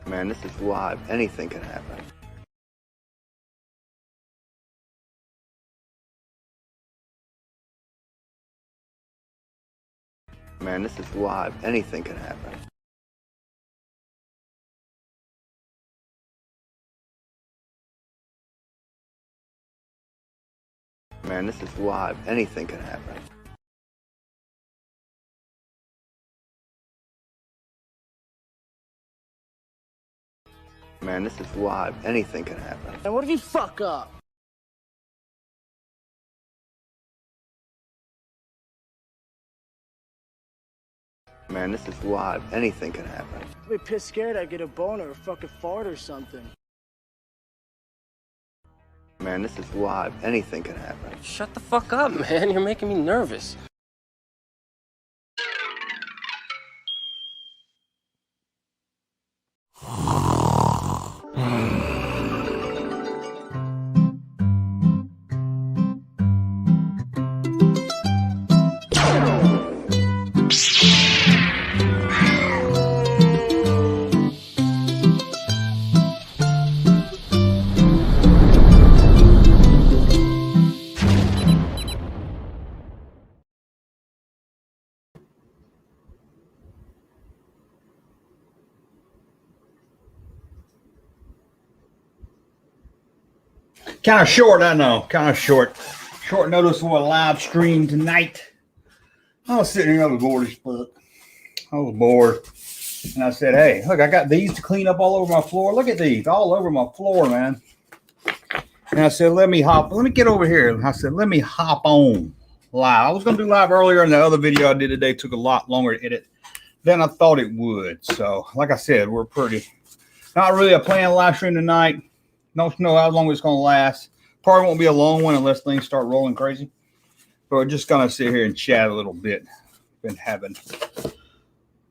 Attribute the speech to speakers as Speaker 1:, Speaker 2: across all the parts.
Speaker 1: Man, this is live. Anything can happen. Man, this is live. Anything can happen. Man, this is live. Anything can happen. Man, this is live. Anything can happen.
Speaker 2: And what if you fuck up?
Speaker 1: Man, this is live. Anything can happen.
Speaker 2: I'd be pissed scared I'd get a boner or fucking fart or something.
Speaker 1: Man, this is live. Anything can happen.
Speaker 3: Shut the fuck up, man. You're making me nervous.
Speaker 4: Kind of short, I know. Kind of short. Short notice for a live stream tonight. I was sitting here, I was bored as fuck. I was bored. And I said, hey, look, I got these to clean up all over my floor. Look at these, all over my floor, man. And I said, let me get over here. And I said, let me hop on live. I was going to do live earlier, and the other video I did today took a lot longer to edit than I thought it would. So, like I said, we're not really a planned live stream tonight. Don't know how long it's going to last. Probably won't be a long one unless things start rolling crazy. But we're just going to sit here and chat a little bit. Been having...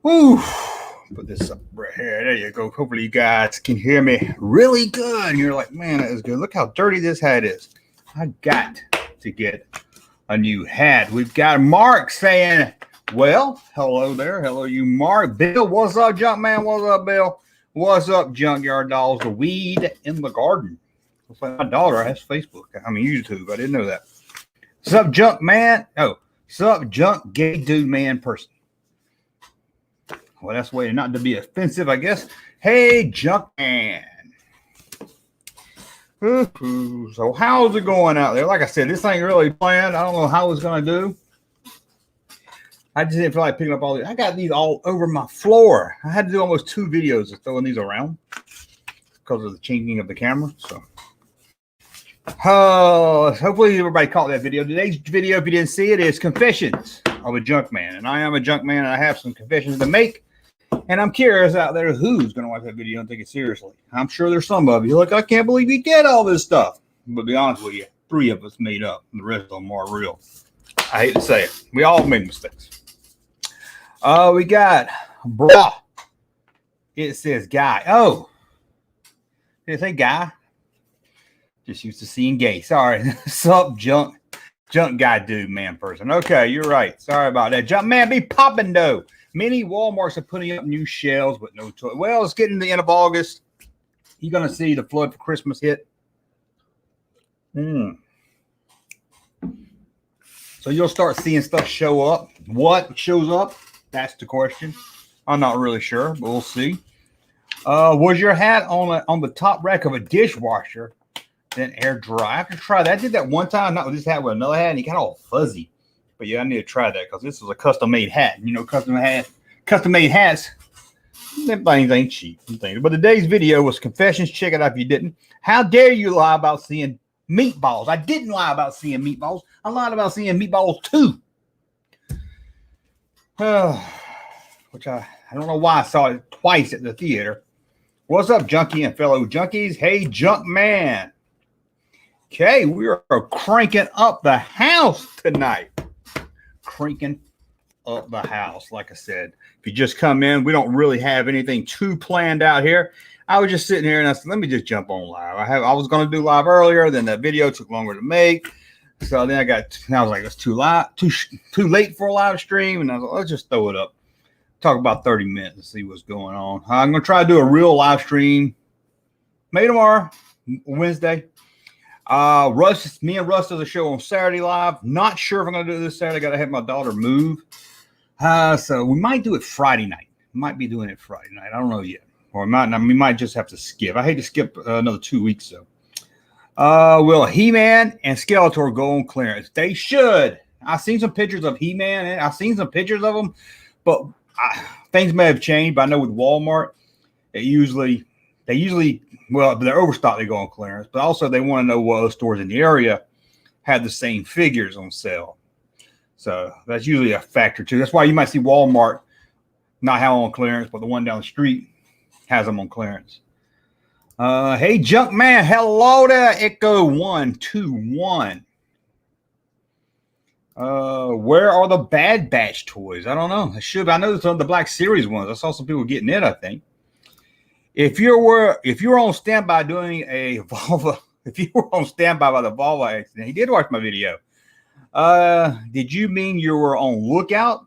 Speaker 4: Whew. Put this up right here. There you go. Hopefully you guys can hear me really good. And you're like, man, that is good. Look how dirty this hat is. I got to get a new hat. We've got Mark saying, well, hello there. Hello, you, Mark. Bill, what's up, Junkman? What's up, Bill? What's up, Junkyard Dolls? The weed in the garden. Looks like my daughter has Facebook. I mean, YouTube. I didn't know that. Sup, Junkman? Oh, sup, junk gay dude man person. Well, that's a way not to be offensive, I guess. Hey, Junkman. So how's it going out there? Like I said, this ain't really planned. I don't know how it's going to do. I just didn't feel like picking up all these. I got these all over my floor. I had to do almost 2 videos of throwing these around because of the changing of the camera. So, hopefully everybody caught that video. Today's video, if you didn't see it, is Confessions of a Junkman. And I am a Junkman, and I have some confessions to make. And I'm curious out there who's going to watch that video and take it seriously. I'm sure there's some of you. Look, I can't believe you did all this stuff. But to be honest with you, 3 of us made up. And the rest of them are real. I hate to say it. We all made mistakes. We got bra. It says guy. Oh, did it say guy? Just used to seeing gay. Sorry. Sup, junk guy dude man person. Okay, you're right. Sorry about that. Junk man be popping though. Many Walmarts are putting up new shelves with no toilet. Well, it's getting to the end of August. You're gonna see the flood for Christmas hit. So you'll start seeing stuff show up. What shows up? That's the question. I'm not really sure, but we'll see. Was your hat on the top rack of a dishwasher, then air dry? I have to try that. I did that one time, not with this hat, with another hat, and he got all fuzzy. But yeah, I need to try that because this was a custom-made hat. You know, custom-made hats, them things ain't cheap. But today's video was confessions. Check it out if you didn't. How dare you lie about seeing meatballs? I didn't lie about seeing meatballs. I lied about seeing meatballs too. Which I don't know why I saw it twice at the theater. What's up, junkie and fellow junkies? Hey, junk man. Okay, we are cranking up the house tonight. Cranking up the house. Like I said, if you just come in, we don't really have anything too planned out here. I was just sitting here and I said, let me just jump on live. I was going to do live earlier, then the video took longer to make. So then I was like, it's too late for a live stream. And I was like, let's just throw it up. talk about 30 minutes and see what's going on. I'm going to try to do a real live stream maybe tomorrow, Wednesday. Me and Russ does a show on Saturday live. Not sure if I'm going to do it this Saturday. Got to have my daughter move. So we might do it Friday night. Might be doing it Friday night. I don't know yet. Or we might just have to skip. I hate to skip another 2 weeks, though. Will He-Man and Skeletor go on clearance? They should. I've seen some pictures of He-Man, and I've seen some pictures of them, but things may have changed. But I know with Walmart, they usually, well, they're overstocked. They go on clearance, but also they want to know what other stores in the area have the same figures on sale. So that's usually a factor too. That's why you might see Walmart not have on clearance, but the one down the street has them on clearance. Hey, Junkman, hello there, Echo 121. Where are the Bad Batch toys? I don't know. I know some of the Black Series ones. I saw some people getting it, I think. If you were on standby doing a Volvo, if you were on standby by the Volvo accident, he did watch my video. Did you mean you were on lookout?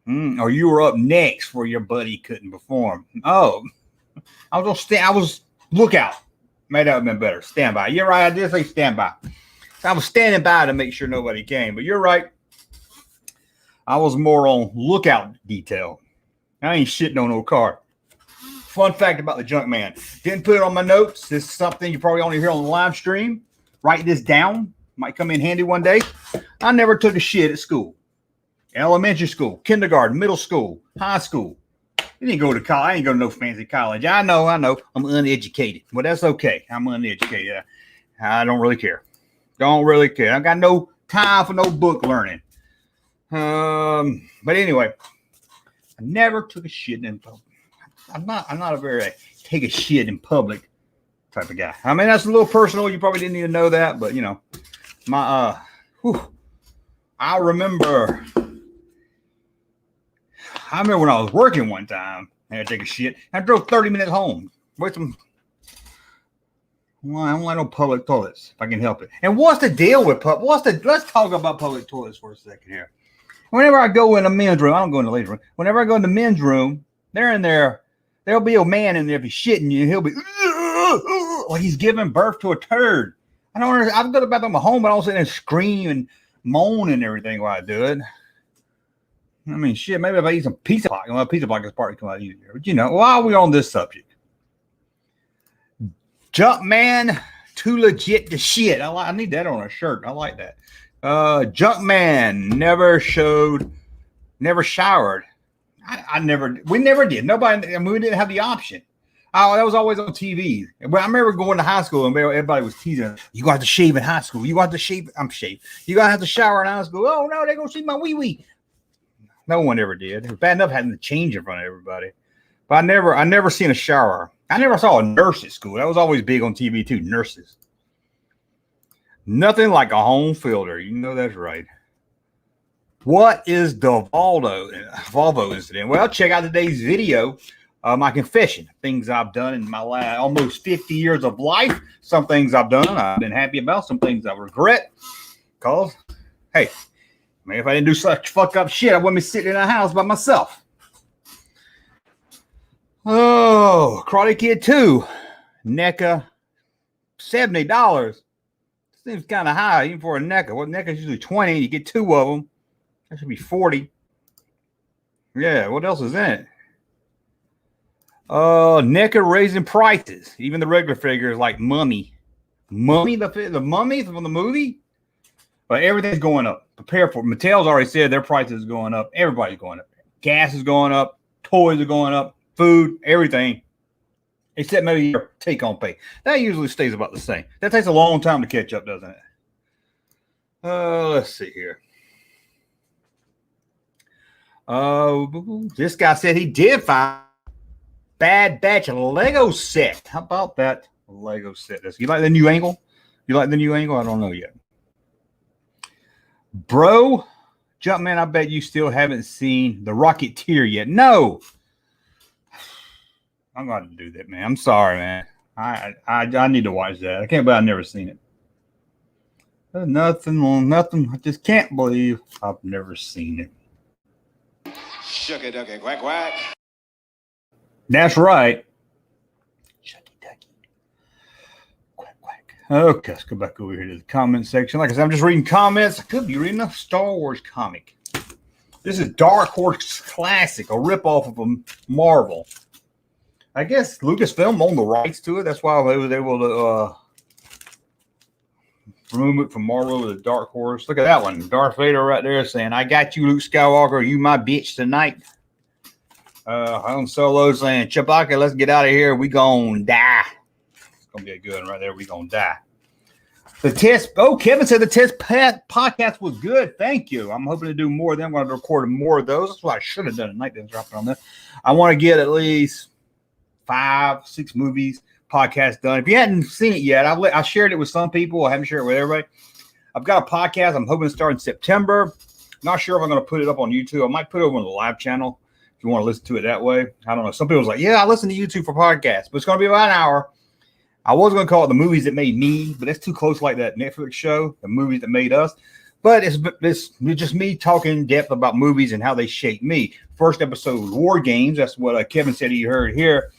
Speaker 4: Or you were up next where your buddy couldn't perform? Oh, I was lookout. Might have been better. Standby. You're right. I did say standby. I was standing by to make sure nobody came, but you're right. I was more on lookout detail. I ain't shitting on no car. Fun fact about the Junkman. Didn't put it on my notes. This is something you probably only hear on the live stream. Write this down. Might come in handy one day. I never took a shit at school. Elementary school, kindergarten, middle school, high school. You didn't go to college. I ain't go to no fancy college. I know. I'm uneducated. But that's okay. I'm uneducated. I don't really care. I got no time for no book learning. But anyway, I never took a shit in public. I'm not a very take a shit in public type of guy. I mean, that's a little personal. You probably didn't even know that, but you know, I remember when I was working one time, I had to take a shit. I drove 30 minutes home with some. Well, I don't like no public toilets if I can help it. And what's the deal with let's talk about public toilets for a second here. Whenever I go in a men's room, I don't go in the ladies' room. Whenever I go in the men's room, they're in there. There'll be a man in there be shitting you. He'll be like he's giving birth to a turd. I don't understand. I've got to bathroom at home, but I don't sit there and scream and moan and everything while I do it. I mean, shit, maybe if I eat some pizza block, well, pizza block is probably come out easier. But you know, while we're on this subject, Junkman, too legit to shit. I need that on a shirt. I like that. Junkman never showered. We never did. Nobody, I mean, we didn't have the option. Oh, that was always on TV. But I remember going to high school and everybody was teasing, you got to shave in high school. You got to shave. I'm shaved. You got to have to shower in high school. Oh, no, they're going to see my wee-wee. No one ever did. It was bad enough having to change in front of everybody. But I never seen a shower. I never saw a nurse at school. That was always big on TV too, nurses. Nothing like a home filter. You know that's right. What is the Volvo incident? Well, check out today's video. My confession, things I've done in my almost 50 years of life. Some things I've done I've been happy about. Some things I regret. Because, hey, man, if I didn't do such fuck up shit, I wouldn't be sitting in a house by myself. Oh, Karate Kid 2. NECA, $70. Seems kind of high, even for a NECA. Well, NECA's usually 20. You get two of them. That should be 40. Yeah, what else is in it? NECA raising prices. Even the regular figures like Mummy. The Mummy from the movie? But everything's going up. Prepare for it. Mattel's already said their prices are going up. Everybody's going up. Gas is going up. Toys are going up. Food, everything. Except maybe your take-home pay. That usually stays about the same. That takes a long time to catch up, doesn't it? Let's see here. This guy said he did find Bad Batch Lego set. How about that Lego set? You like the new angle? I don't know yet. Bro, Junkman, I bet you still haven't seen The Rocketeer yet. No. I'm going to do that, man. I'm sorry, man. I need to watch that. I can't believe I've never seen it. There's nothing. I just can't believe I've never seen it.
Speaker 5: Shucky ducky quack quack.
Speaker 4: That's right. Shucky ducky. Quack quack. Okay, let's go back over here to the comment section. Like I said, I'm just reading comments. I could be reading a Star Wars comic. This is Dark Horse Classic, a ripoff of a Marvel. I guess Lucasfilm owned the rights to it. That's why they was able to remove it from Marvel to Dark Horse. Look at that one. Darth Vader right there saying, I got you, Luke Skywalker. You my bitch tonight. Han Solo saying, Chewbacca, let's get out of here. We gonna die. It's gonna be a good one right there. We gonna die. The test. Oh, Kevin said the test podcast was good. Thank you. I'm hoping to do more of them. I'm going to record more of those. That's what I should have done tonight. Then drop it on there. I want to get at least 5-6 movies podcast done. If you hadn't seen it yet, I shared it with some people. I haven't shared it with everybody. I've got a podcast. I'm hoping to start in September. Not sure if I'm going to put it up on YouTube. I might put it over on the live channel if you want to listen to it that way. I don't know. Some people's like, yeah, I listen to YouTube for podcasts, but it's going to be about an hour. I was going to call it The Movies That Made Me, but that's too close like that Netflix show, The Movies That Made Us. But it's just me talking in depth about movies and how they shaped me. First episode was War Games. That's what Kevin said he heard here.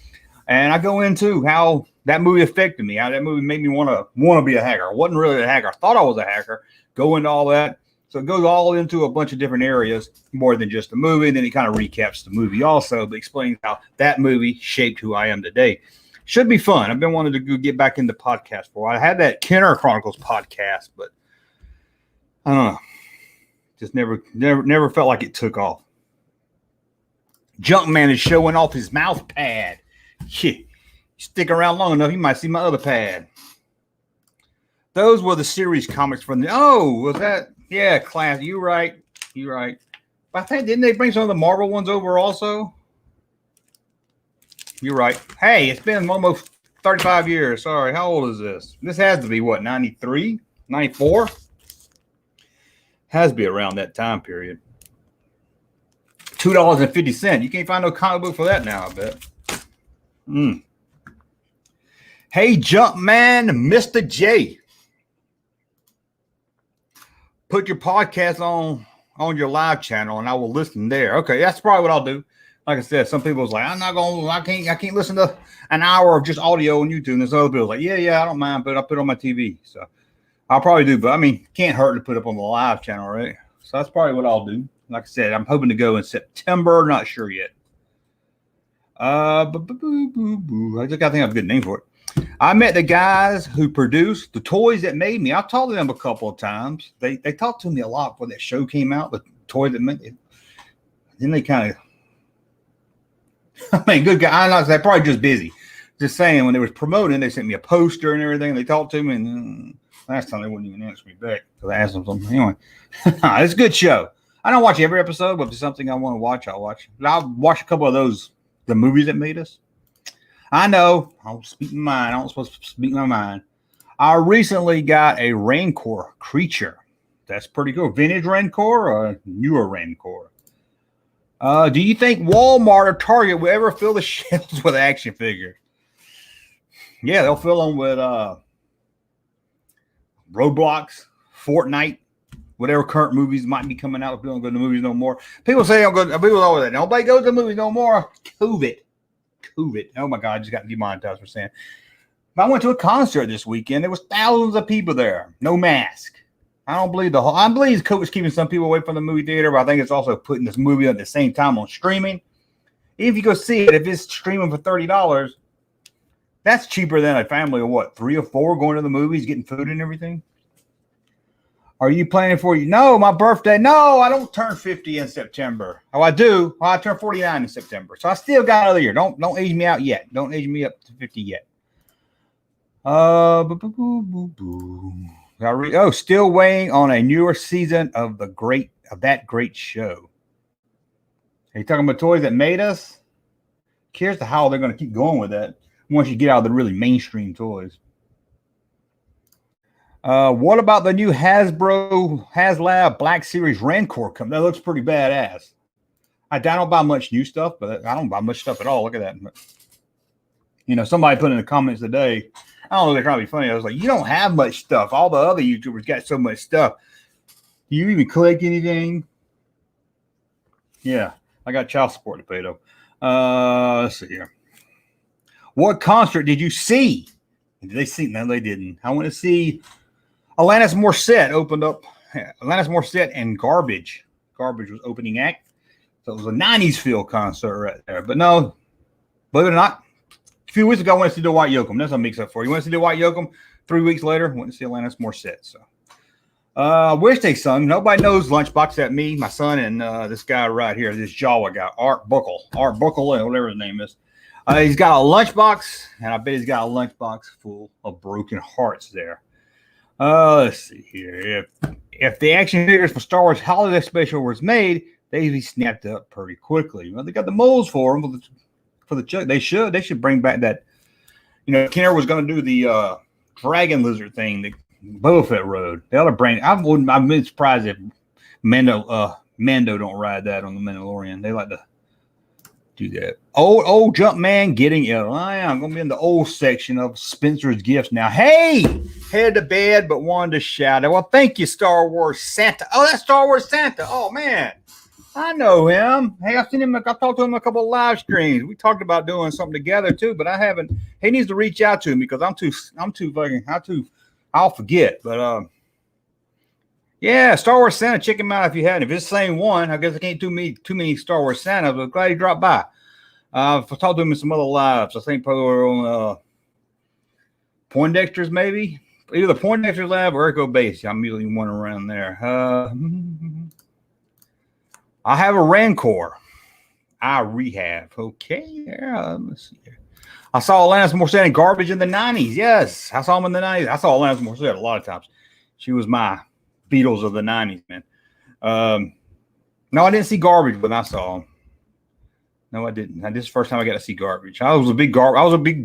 Speaker 4: And I go into how that movie affected me, how that movie made me want to be a hacker. I wasn't really a hacker. I thought I was a hacker. Go into all that. So it goes all into a bunch of different areas, more than just the movie. And then it kind of recaps the movie also, but explains how that movie shaped who I am today. Should be fun. I've been wanting to get back into podcast for a while. I had that Kenner Chronicles podcast, but I don't know. Just never felt like it took off. Junkman is showing off his mouth pad. Yeah. Stick around long enough, you might see my other pad. Those were the series comics from the. Oh, was that? Yeah, class. You're right. But I think didn't they bring some of the Marvel ones over also? You're right. Hey, it's been almost 35 years. Sorry, how old is this? This has to be what, 93, 94? Has to be around that time period. $2.50. You can't find no comic book for that now, I bet. Hey, Junkman, Mr. J. Put your podcast on your live channel and I will listen there. Okay, that's probably what I'll do. Like I said, some people was like, I can't listen to an hour of just audio on YouTube. And there's other people like, yeah, I don't mind, but I'll put it on my TV. So I'll probably do, but I mean, can't hurt to put up on the live channel, right? So that's probably what I'll do. Like I said, I'm hoping to go in September. Not sure yet. I think I have a good name for it. I met the guys who produced the Toys That Made Me. I've talked to them a couple of times. They talked to me a lot before that show came out, the Toy That Made Me. Then they kind of, I mean, good guy. I'm not saying, probably just busy. Just saying, when they was promoting, they sent me a poster and everything. They talked to me, and last time they wouldn't even answer me back because I asked them something. Anyway, it's a good show. I don't watch every episode, but if it's something I want to watch, I'll watch. I'll watch a couple of those, the movies that made us. I know. I'll speak my mind. I'm supposed to speak my mind. I recently got a Rancor creature. That's pretty cool. Vintage Rancor or newer Rancor? Do you think Walmart or Target will ever fill the shelves with action figures? Yeah, they'll fill them with Roblox, Fortnite, whatever current movies might be coming out. If people don't go to the movies no more. People say, people always say, nobody goes to the movies no more. COVID. Oh my God, I just got demonetized for saying. But I went to a concert this weekend. There was thousands of people there. No mask. I believe COVID's keeping some people away from the movie theater, but I think it's also putting this movie at the same time on streaming. If you go see it, if it's streaming for $30, that's cheaper than a family of what, 3 or 4 going to the movies, getting food and everything. Are you planning for you? No, my birthday. No, I don't turn 50 in September. Oh, I do. Well, I turn 49 in September. So I still got another year. Don't age me out yet. Don't age me up to 50 yet. Still waiting on a newer season of that great show. Are you talking about Toys That Made Us? Curious to how they're going to keep going with that once you get out of the really mainstream toys. What about the new Hasbro HasLab Black Series Rancor coming? That looks pretty badass. I don't buy much new stuff, but I don't buy much stuff at all. Look at that. You know, somebody put in the comments today, I don't know, they're trying to be funny. I was like, you don't have much stuff. All the other YouTubers got so much stuff. Do you even collect anything? Yeah. I got child support to pay though. Let's see here. What concert did you see? Did they see? No, they didn't. I went to see Alanis Morissette opened up. Alanis Morissette and Garbage. Garbage was opening act. So it was a 90s feel concert right there. But no, believe it or not, a few weeks ago I went to see the White Yoakum. That's what I mix up for. You went to see the White Yoakum. 3 weeks later, went to see Alanis Morissette. So I wish they sung. Nobody knows Lunchbox except me, my son, and this guy right here, this Jawa guy, Art Buckle, and whatever his name is. He's got a lunchbox, and I bet he's got a lunchbox full of broken hearts there. Let's see here. If the action figures for Star Wars Holiday Special was made, they'd be snapped up pretty quickly. Well, they got the molds for them for the Chuck. They should bring back that. You know, Kenner was going to do the dragon lizard thing that Boba Fett rode. They ought to bring. I've been surprised if Mando don't ride that on the Mandalorian. They like to do that. Old Junkman getting ill. I'm going to be in the old section of Spencer's gifts now. Hey, headed to bed, but wanted to shout out. Well, thank you, Star Wars Santa. Oh, that's Star Wars Santa. Oh, man. I know him. Hey, I've seen him. I've talked to him a couple of live streams. We talked about doing something together, too, but I haven't. He needs to reach out to me because I'll forget. But, yeah, Star Wars Santa, check him out if you hadn't. If it's the same one, I guess I can't do too many Star Wars Santas, but glad he dropped by. I've talked to him in some other lives. I think probably on Poindexter's, maybe. Either the Poindexter's lab or Echo Base. I'm usually one around there. I have a Rancor. I rehab. Okay, yeah, let's see here. I saw Alanis Morissette in Garbage in the 90s. Yes, I saw him in the 90s. I saw Alanis Morissette a lot of times. She was my Beatles of the 90s, man. No, I didn't see Garbage when I saw him. No, I didn't. This is the first time I got to see Garbage. I was a big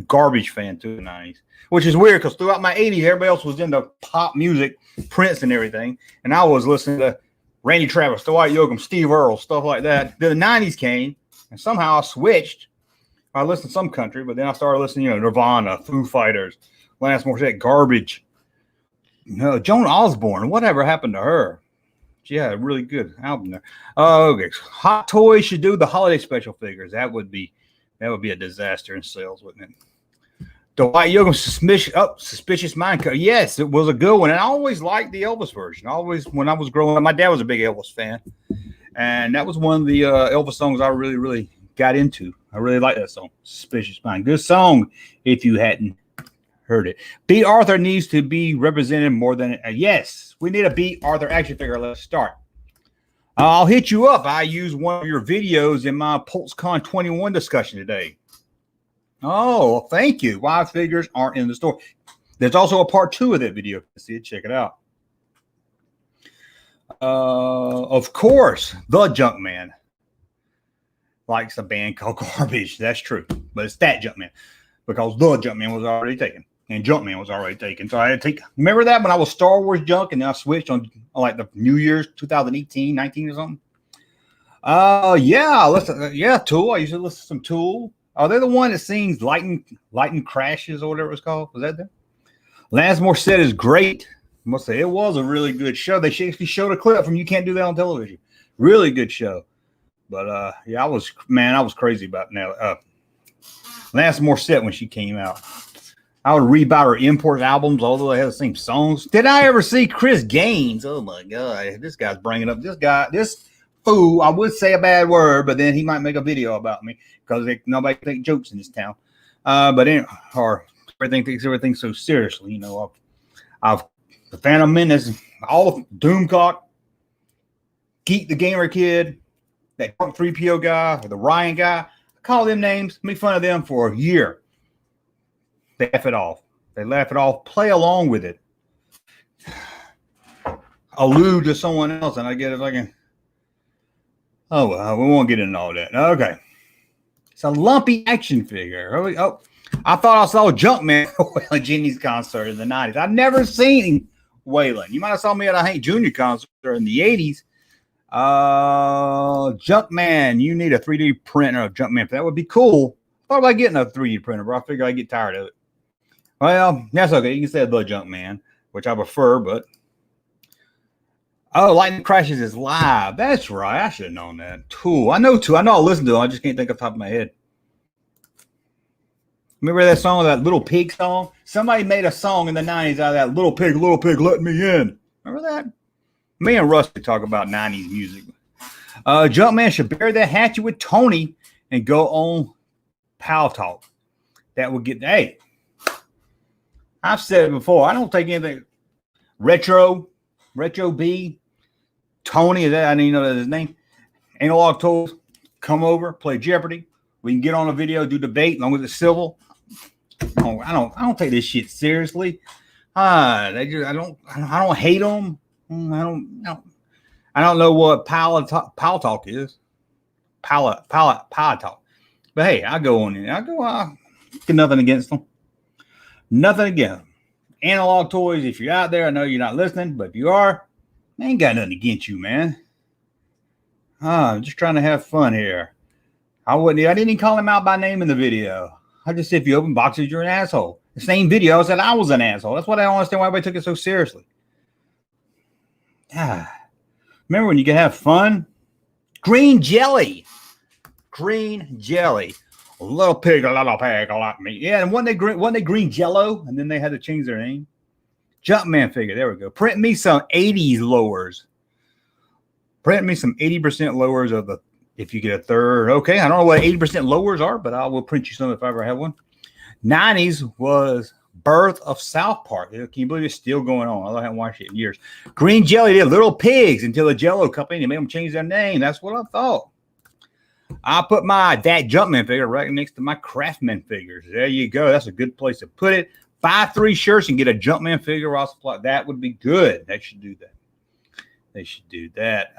Speaker 4: Garbage fan too in the 90s, which is weird because throughout my 80s, everybody else was into pop music, Prince and everything, and I was listening to Randy Travis, the White Yoakum, Steve Earle, stuff like that. Then the 90s came, and somehow I switched. I listened to some country, but then I started listening, Nirvana, Foo Fighters, Alanis Morissette, Garbage. Joan Osborne, whatever happened to her? She had a really good album there. Okay. Hot Toys should do the holiday special figures. That would be a disaster in sales, wouldn't it? The White Yoakum Suspicious Mind Cut. Yes, it was a good one. And I always liked the Elvis version. When I was growing up, my dad was a big Elvis fan. And that was one of the Elvis songs I really, really got into. I really like that song, Suspicious Mind. Good song if you hadn't heard it. B. Arthur needs to be represented more than yes. We need a B. Arthur action figure. Let's start. I'll hit you up. I used one of your videos in my PulseCon 21 discussion today. Oh, thank you. Why figures aren't in the store. There's also a part 2 of that video. See it, check it out. Of course, the Junkman likes a band called Garbage. That's true, but it's that Junkman because the Junkman was already taken. And Junkman was already taken. So I had to take, remember that when I was Star Wars Junk and then I switched on like the New Year's 2018, 19 or something? Yeah, Tool. I used to listen to some Tool. Are they the one that sings Lightning Crashes or whatever it's called? Was that them? Alanis Morissette is great. I must say, it was a really good show. They actually showed a clip from You Can't Do That on Television. Really good show. But yeah, I was crazy about now. Alanis Morissette when she came out. I would rebuy her import albums, although they had the same songs. Did I ever see Chris Gaines? Oh my God, this guy's bringing up this fool. I would say a bad word, but then he might make a video about me because nobody takes jokes in this town. Everything takes everything so seriously. I've the Phantom Menace, all of Doomcock, Geek the Gamer Kid, that 3PO guy, or the Ryan guy. I call them names, make fun of them for a year. They laugh it off. Play along with it. Allude to someone else, and I get it like a. Oh, well, we won't get into all that. Okay. It's a lumpy action figure. Oh, I thought I saw Junkman at Waylon Jennings concert in the 90s. I've never seen Waylon. You might have saw me at a Hank Jr. concert in the 80s. Junkman, you need a 3D printer of Junkman. That would be cool. I thought about getting a 3D printer, but I figured I'd get tired of it. Well, that's okay. You can say the Junkman, which I prefer, but Oh, Lightning Crashes is live. That's right. I should have known that. Tool. I know Tool. I know I listen to them. I just can't think off the top of my head. Remember that song, that Little Pig song? Somebody made a song in the 90s out of that Little Pig, let me in. Remember that? Me and Rusty talk about 90s music. Junkman should bury that hatchet with Tony and go on Pal Talk. That would get, hey, I've said it before. I don't take anything. Retro B, Tony, is that, I didn't know that his name. Analog Tools, come over, play Jeopardy. We can get on a video, do debate, as long as it's civil. I don't take this shit seriously. I don't hate them. I don't know what Pal Talk is. Pal Talk. But hey, I go on there. I get nothing against them. Nothing against them. Analog Toys, if you're out there, I know you're not listening, but if you are, I ain't got nothing against you, man. I'm just trying to have fun here. I didn't even call him out by name in the video. I just said, if you open boxes, you're an asshole. The same video, I said I was an asshole. That's what I don't understand why everybody took it so seriously. Remember when you can have fun? Green jelly. A little pig, a lot me. Yeah, and wasn't they green jello? And then they had to change their name. Junkman figure. There we go. Print me some 80s lowers. Print me some 80% lowers of the, if you get a third. Okay, I don't know what 80% lowers are, but I will print you some if I ever have one. 90s was Birth of South Park. Can you believe it's still going on? I haven't watched it in years. Green jelly did Little Pigs until the Jello company made them change their name. That's what I thought. I put that Junkman figure right next to my Craftman figures. There you go. That's a good place to put it. Buy 3 shirts and get a Junkman figure off supply. That would be good. They should do that.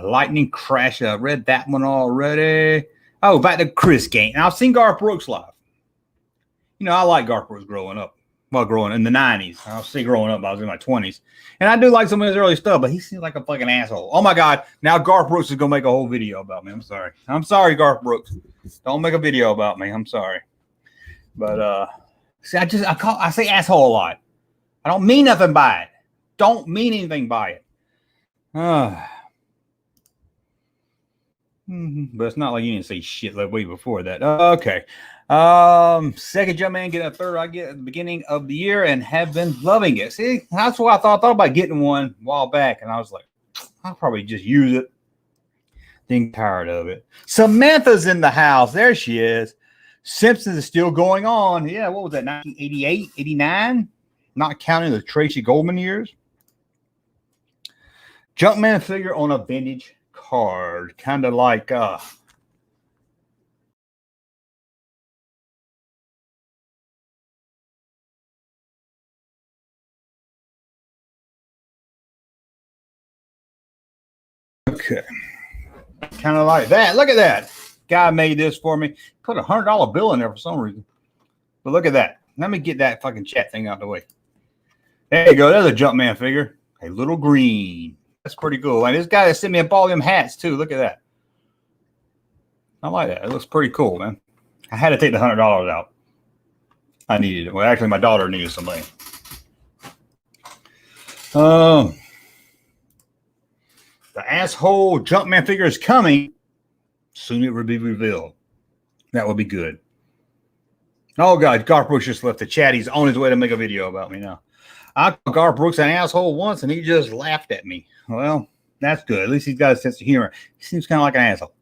Speaker 4: Lightning Crash. I read that one already. Oh, back to Chris Gaines. Now, I've seen Garth Brooks live. You know, I like Garth Brooks growing up. Well, growing in the 90s. I'll say growing up, I was in my 20s. And I do like some of his early stuff, but he seems like a fucking asshole. Oh, my God. Now Garth Brooks is going to make a whole video about me. I'm sorry. I'm sorry, Garth Brooks. Don't make a video about me. I'm sorry. But, see, I say asshole a lot. I don't mean nothing by it. Don't mean anything by it. But it's not like you didn't say shit like way before that. Okay. Second Junkman, get a third I get at the beginning of the year and have been loving it. See, that's why I thought about getting one a while back, and I was like, I'll probably just use it. Being tired of it. Samantha's in the house. There she is. Simpsons is still going on. Yeah, what was that? 1988, 89? Not counting the Tracy Goldman years. Junkman figure on a vintage card, kind of like okay, kind of like that. Look at that. Guy made this for me. Put $100 bill in there for some reason. But look at that. Let me get that fucking chat thing out of the way. There you go. There's a Junkman figure. A little green. That's pretty cool. And this guy that sent me a all them hats too. Look at that. I like that. It looks pretty cool, man. I had to take the $100 out. I needed it. Well, actually, my daughter needed some money. The asshole Junkman figure is coming. Soon it will be revealed. That will be good. Oh, God. Garth Brooks just left the chat. He's on his way to make a video about me now. I called Garth Brooks an asshole once, and he just laughed at me. Well, that's good. At least he's got a sense of humor. He seems kind of like an asshole.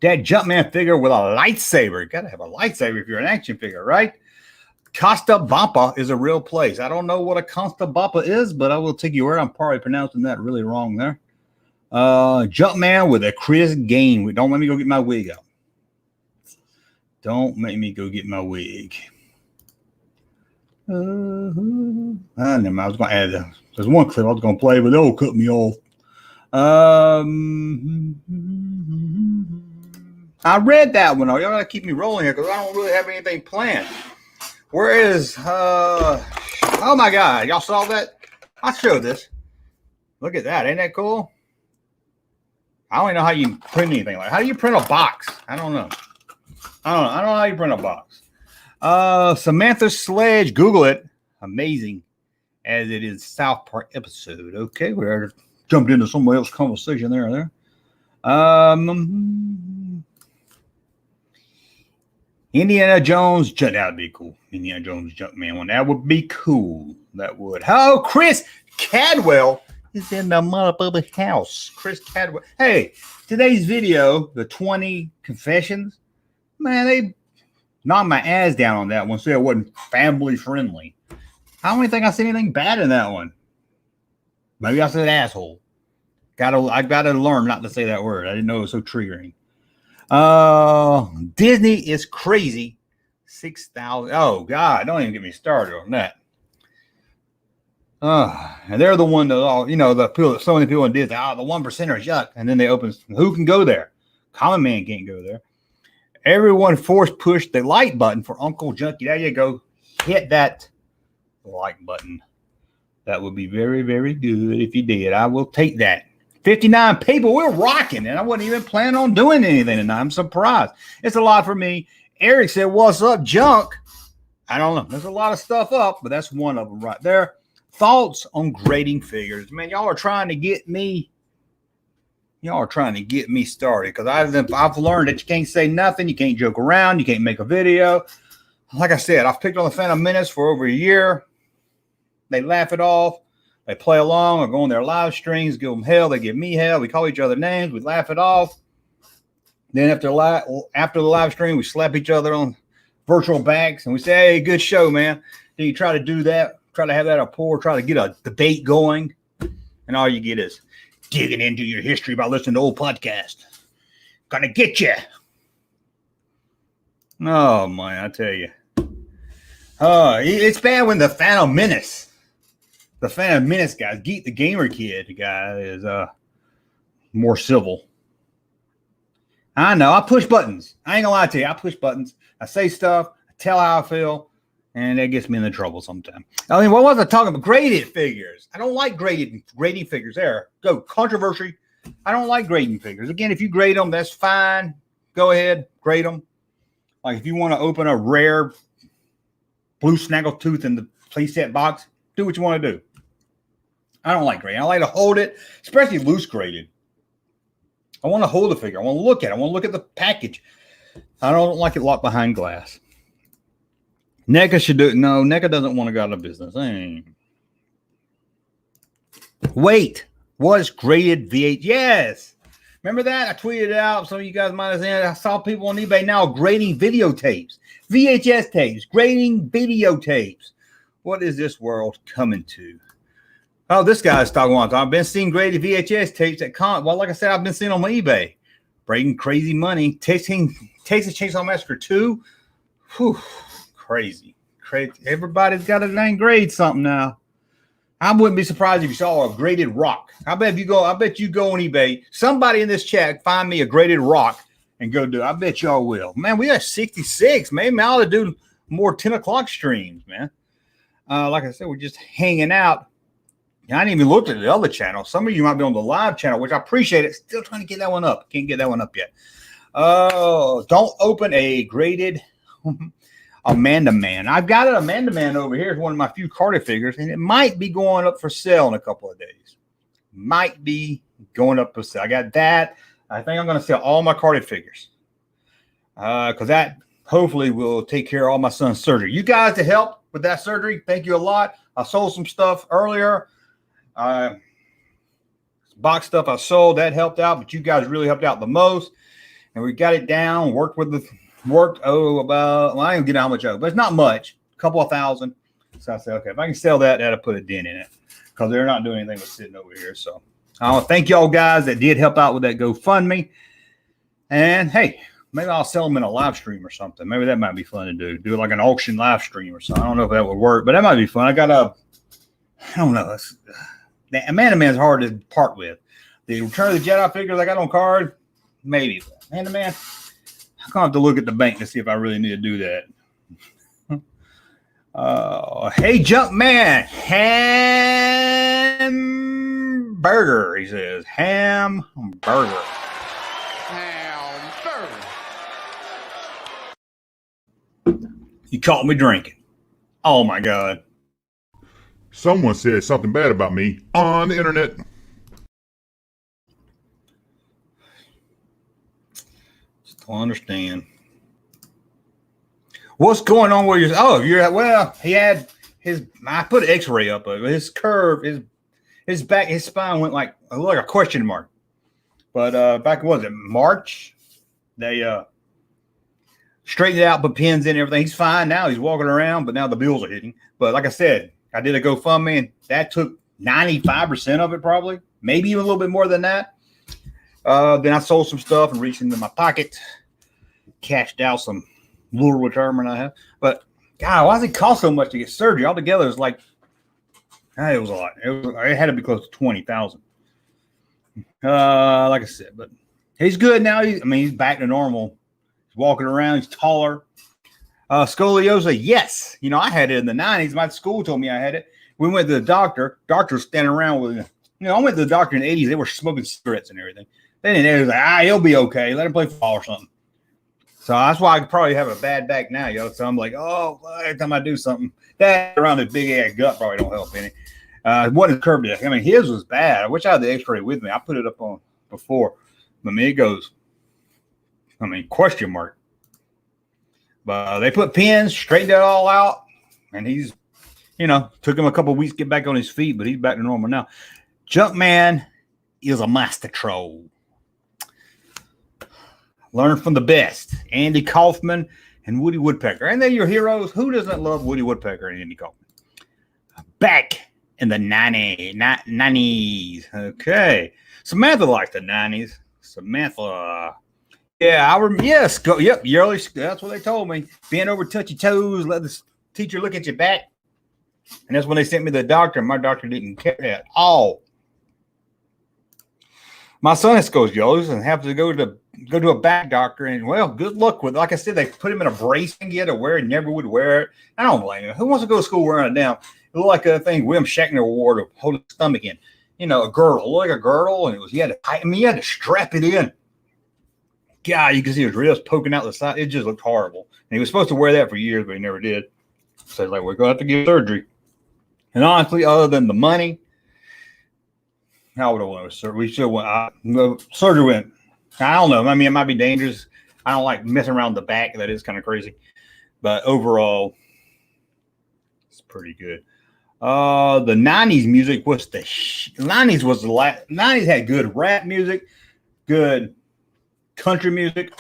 Speaker 4: That Junkman figure with a lightsaber. You got to have a lightsaber if you're an action figure, right? Costa Bampa is a real place. I don't know what a Costa Bampa is, but I will take your word. I'm probably pronouncing that really wrong there. Junkman with a Chris Gaines. Don't let me go get my wig out. Don't make me go get my wig. Never mind. I was going to add there's one clip I was going to play, but they'll cut me off. I read that one. Y'all got to keep me rolling here because I don't really have anything planned. Where is, oh my God. Y'all saw that? I showed this. Look at that. Ain't that cool? I don't even know how you print anything like that. How do you print a box? I don't know. I don't know how you print a box. Samantha Sledge, Google it. Amazing. as it is South Park episode. Okay, we already jumped into somebody else's conversation there. Indiana Jones, that would be cool. Indiana Jones Junkman one. That would be cool. That would. Oh, Chris Cadwell is in the motherfucking house. Chris Cadwell. Hey, today's video, the 20 confessions, man, they knocked my ass down on that one, so it wasn't family friendly. I don't even think I said anything bad in that one. Maybe I said asshole. I gotta learn not to say that word. I didn't know it was so triggering. Disney is crazy. 6,000. Oh God, don't even get me started on that. And they're the one that all, the people, so many people in Disney, the 1%ers, yuck. And then they open, who can go there? Common man can't go there. Everyone force push the like button for Uncle Junkie. There you go. Hit that like button. That would be very, very good if you did. I will take that. 59 people. We're rocking, and I wasn't even planning on doing anything tonight. I'm surprised. It's a lot for me. Eric said, "What's up, Junk?" I don't know. There's a lot of stuff up, but that's one of them right there. Thoughts on grading figures. Man, y'all are trying to get me. Y'all are trying to get me started because I've learned that you can't say nothing. You can't joke around. You can't make a video. Like I said, I've picked on the Phantom Menace for over a year. They laugh it off. They play along or go on their live streams, give them hell. They give me hell. We call each other names. We laugh it off. Then after the live stream, we slap each other on virtual backs and we say, "Hey, good show, man." Then you try to do that, try to have that rapport, try to get a debate going, and all you get is digging into your history by listening to old podcasts. Gonna get you. Oh, man, I tell you. It's bad when the Phantom Menace guys, Geek the Gamer Kid guy is more civil. I know. I push buttons. I ain't gonna lie to you. I push buttons. I say stuff. I tell how I feel, and that gets me into trouble sometimes. I mean, what was I talking about? Graded figures. I don't like grading figures. There, go controversy. I don't like grading figures. Again, if you grade them, that's fine. Go ahead, grade them. Like if you want to open a rare blue snaggletooth in the playset box, do what you want to do. I don't like grading. I like to hold it, especially loose graded. I want to hold the figure. I want to look at it. I want to look at the package. I don't like it locked behind glass. NECA should do it. No, NECA doesn't want to go out of business. Wait, was graded VH? Yes. Remember that? I tweeted it out. Some of you guys might have seen it. I saw people on eBay now grading videotapes, VHS tapes, grading videotapes. What is this world coming to? Oh, this guy's talking about. I've been seeing graded VHS tapes at like I said, I've been seeing on my eBay. Breaking crazy money. Texas Chainsaw Massacre 2. Whew, crazy. Everybody's got a dang grade something now. I wouldn't be surprised if you saw a graded rock. I bet you go on eBay. Somebody in this chat find me a graded rock and go do it. I bet y'all will. Man, we are 66. Maybe I ought to do more 10 o'clock streams, man. Like I said, we're just hanging out. I didn't even look at the other channel. Some of you might be on the live channel, which I appreciate it. Still trying to get that one up. Can't get that one up yet. Don't open a graded Amanda Man. I've got an Amanda Man over here. It's one of my few carded figures, and it might be going up for sale in a couple of days. Might be going up for sale. I got that. I think I'm going to sell all my carded figures because that hopefully will take care of all my son's surgery. You guys to help with that surgery, thank you a lot. I sold some stuff earlier. Box stuff I sold, that helped out, but you guys really helped out the most. And we got it down, about, well, I ain't gonna get how much out, but it's not much, a couple of thousand. So I said, okay, if I can sell that, that'll put a dent in it because they're not doing anything with sitting over here. So I want to thank y'all guys that did help out with that GoFundMe. And hey, maybe I'll sell them in a live stream or something. Maybe that might be fun to do like an auction live stream or something. I don't know if that would work, but that might be fun. I don't know. The Amanda Man's hard to part with. The Return of the Jedi figures I got on card, maybe. Amanda Man, I'm gonna have to look at the bank to see if I really need to do that. Hey, Junkman, hamburger. He says hamburger. You caught me drinking. Oh my God.
Speaker 5: Someone said something bad about me on the internet.
Speaker 4: Just don't understand. What's going on with your? Oh, well. He had his. I put an X-ray up of his curve. His back, his spine went like a question mark. But back was it March? They straightened it out, put pins in, everything. He's fine now. He's walking around, but now the bills are hitting. But like I said, I did a GoFundMe, and that took 95% of it, probably, maybe even a little bit more than that. Then I sold some stuff and reached into my pocket, cashed out some little retirement I have. But God, why does it cost so much to get surgery? Altogether, it was like, it was a lot. It had to be close to 20,000. Like I said, but he's good now. He's back to normal. He's walking around. He's taller. Scoliosis, yes. I had it in the 90s. My school told me I had it. We went to the doctor. Doctor's standing around with, I went to the doctor in the 80s. They were smoking cigarettes and everything. They didn't. They was like, he'll be okay. Let him play football or something. So that's why I could probably have a bad back now, So I'm like, every time I do something, that around his big ass gut probably don't help any. It wasn't curved. His was bad. I wish I had the X-ray with me. I put it up on before. It goes, question mark. But they put pins, straightened it all out, and he's, took him a couple of weeks to get back on his feet, but he's back to normal now. Junkman is a master troll. Learn from the best. Andy Kaufman and Woody Woodpecker. And they're your heroes. Who doesn't love Woody Woodpecker and Andy Kaufman? Back in the 90s. Okay. Samantha liked the 90s. Samantha. Yeah, I remember. Yes. Yep. Yearly. That's what they told me. Bend over, touch your toes. Let the teacher look at your back. And that's when they sent me to the doctor. My doctor didn't care at all. My son has scoliosis and have to go to a back doctor. And, well, good luck with it. Like I said, they put him in a brace and get to wear it. Never would wear it. I don't blame him. Who wants to go to school wearing it down? It looked like a thing William Shatner wore to hold his stomach in. A girdle. Like a girdle. And you had to strap it in. God, you can see his ribs poking out the side. It just looked horrible. And he was supposed to wear that for years, but he never did. So he's like, we're going to have to get surgery. And honestly, other than the money, I would have went with surgery. We should have went. Surgery went. I don't know. It might be dangerous. I don't like messing around the back. That is kind of crazy. But overall, it's pretty good. The 90s music was the 90s was the last. 90s had good rap music, good country music,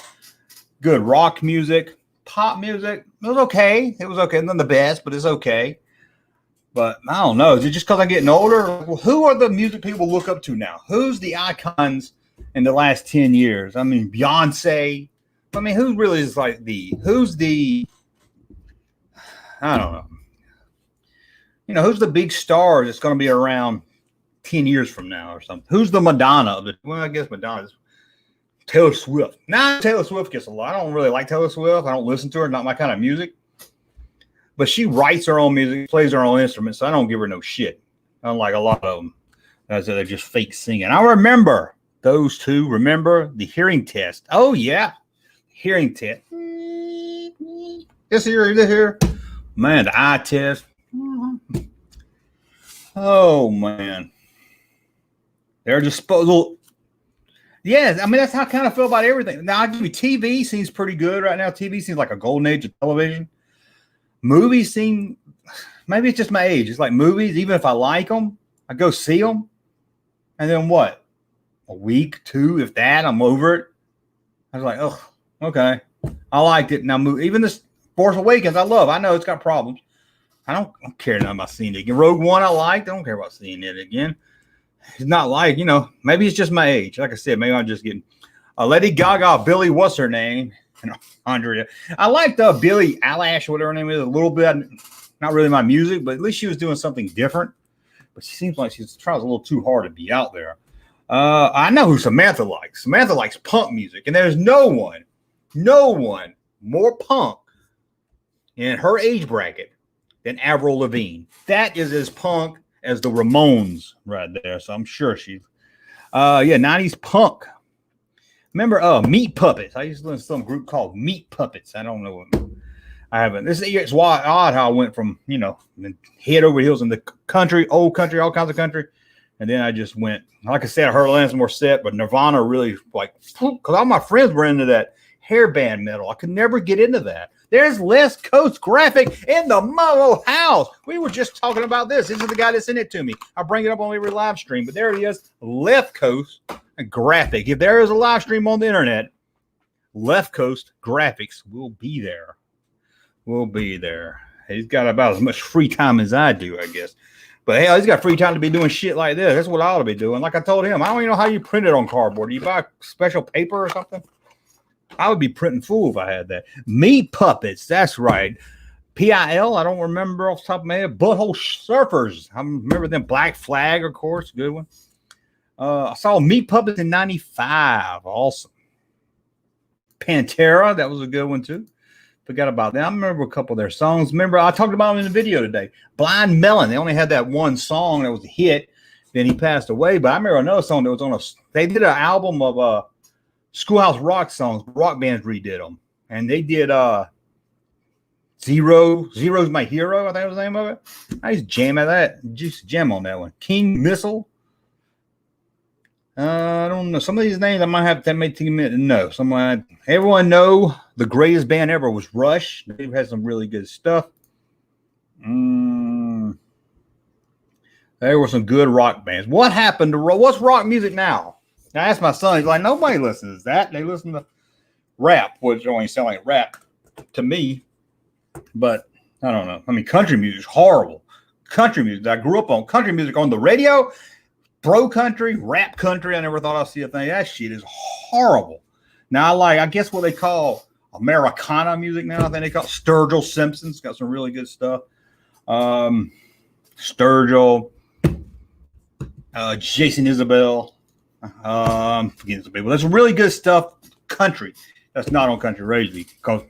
Speaker 4: good rock music, pop music. It was okay. Not the best, but it's okay. But I don't know. Is it just because I'm getting older? Well, who are the music people look up to now? Who's the icons in the last 10 years? Beyonce. Who really is like who's the, I don't know. Who's the big star that's going to be around 10 years from now or something? Who's the Madonna of it? Well, I guess Madonna's Taylor Swift. Taylor Swift gets a lot. I don't really like Taylor Swift. I don't listen to her. Not my kind of music. But she writes her own music, plays her own instruments, so I don't give her no shit. Unlike a lot of them. They're just fake singing. I remember those two. Remember the hearing test. Oh, yeah. Hearing test. This here. Man, the eye test. Oh, man. They're disposable. Yeah, that's how I kind of feel about everything. Now, I'll give you TV seems pretty good right now. TV seems like a golden age of television. Movies seem, maybe it's just my age. It's like movies, even if I like them, I go see them. And then what? A week, two, if that, I'm over it. I was like, oh, okay. I liked it. Now, even this Force Awakens, I love. I know it's got problems. I don't care enough about seeing it again. Rogue One, I liked. I don't care about seeing it again. It's not like, maybe it's just my age. Like I said, maybe I'm just getting Lady Gaga, Billy, what's her name? Andrea. I liked Billie Eilish, whatever her name is, a little bit. Not really my music, but at least she was doing something different. But she seems like she's trying a little too hard to be out there. I know who Samantha likes. Samantha likes punk music, and there's no one more punk in her age bracket than Avril Lavigne. That is as punk as the Ramones right there. So I'm sure she's 90s punk. Remember Meat Puppets? I used to listen to some group called Meat Puppets. I don't know what. I haven't. It's odd how I went from, head over heels in the country, old country, all kinds of country. And then I just went, like I said, I heard Alanis Morissette, but Nirvana really because all my friends were into that hair band metal. I could never get into that. There's West Coast Graphic in the Molo house. We were just talking about this. This is the guy that sent it to me. I bring it up on every live stream, but there he is, Left Coast Graphic. If there is a live stream on the internet, Left Coast Graphics will be there. We'll be there. He's got about as much free time as I do, I guess. But hell, he's got free time to be doing shit like this. That's what I ought to be doing. Like I told him, I don't even know how you print it on cardboard. Do you buy special paper or something? I would be printing full if I had that. Meat Puppets, that's right. PIL, I don't remember off the top of my head. Butthole Surfers, I remember them. Black Flag, of course, good one. I saw Meat Puppets in 95, awesome. Pantera, that was a good one too. Forgot about that. I remember a couple of their songs. Remember, I talked about them in the video today. Blind Melon, they only had that one song that was a hit. Then he passed away. But I remember another song that was on they did an album of Schoolhouse Rock songs. Rock bands redid them. And they did Zero's My Hero, I think was the name of it. I used to jam at that. Just jam on that one. King Missile. I don't know. Some of these names I might have to make a minute to know. Everyone know the greatest band ever was Rush. They had some really good stuff. There were some good rock bands. What happened to what's rock music now? I asked my son. He's like, nobody listens to that. They listen to rap, which only sound like rap to me. But I don't know. I mean, country music is horrible. Country music. I grew up on country music on the radio. Bro country, rap country. I never thought I'd see a thing. That shit is horrible. Now I guess what they call Americana music now. I think they call it Sturgill Simpson's got some really good stuff. Sturgill, Jason Isabel. I'm forgetting some people. There's some really good stuff. Country. That's not on country radio because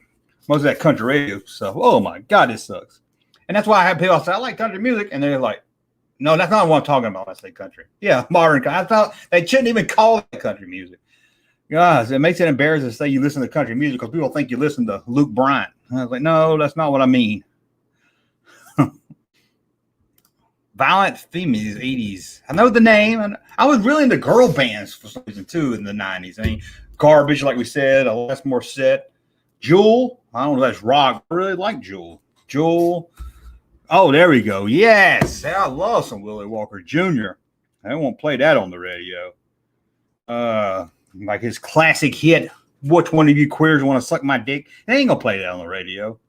Speaker 4: most of that country radio stuff. Oh my God, this sucks. And that's why I have people say I like country music, and they're like, no, that's not what I'm talking about when I say country. Yeah, modern country. I thought they shouldn't even call it country music. Guys, it makes it embarrassing to say you listen to country music because people think you listen to Luke Bryant. I was like, no, that's not what I mean. Violent Femmes, 80s. I know the name. I was really into girl bands for some reason, too, in the 90s. I mean, Garbage, like we said, Alanis Morissette. Jewel. I don't know if that's rock. I really like Jewel. Jewel. Oh, there we go. Yes. I love some Willie Walker Jr. I won't play that on the radio. Like his classic hit, Which One of You Queers Want to Suck My Dick? They ain't going to play that on the radio.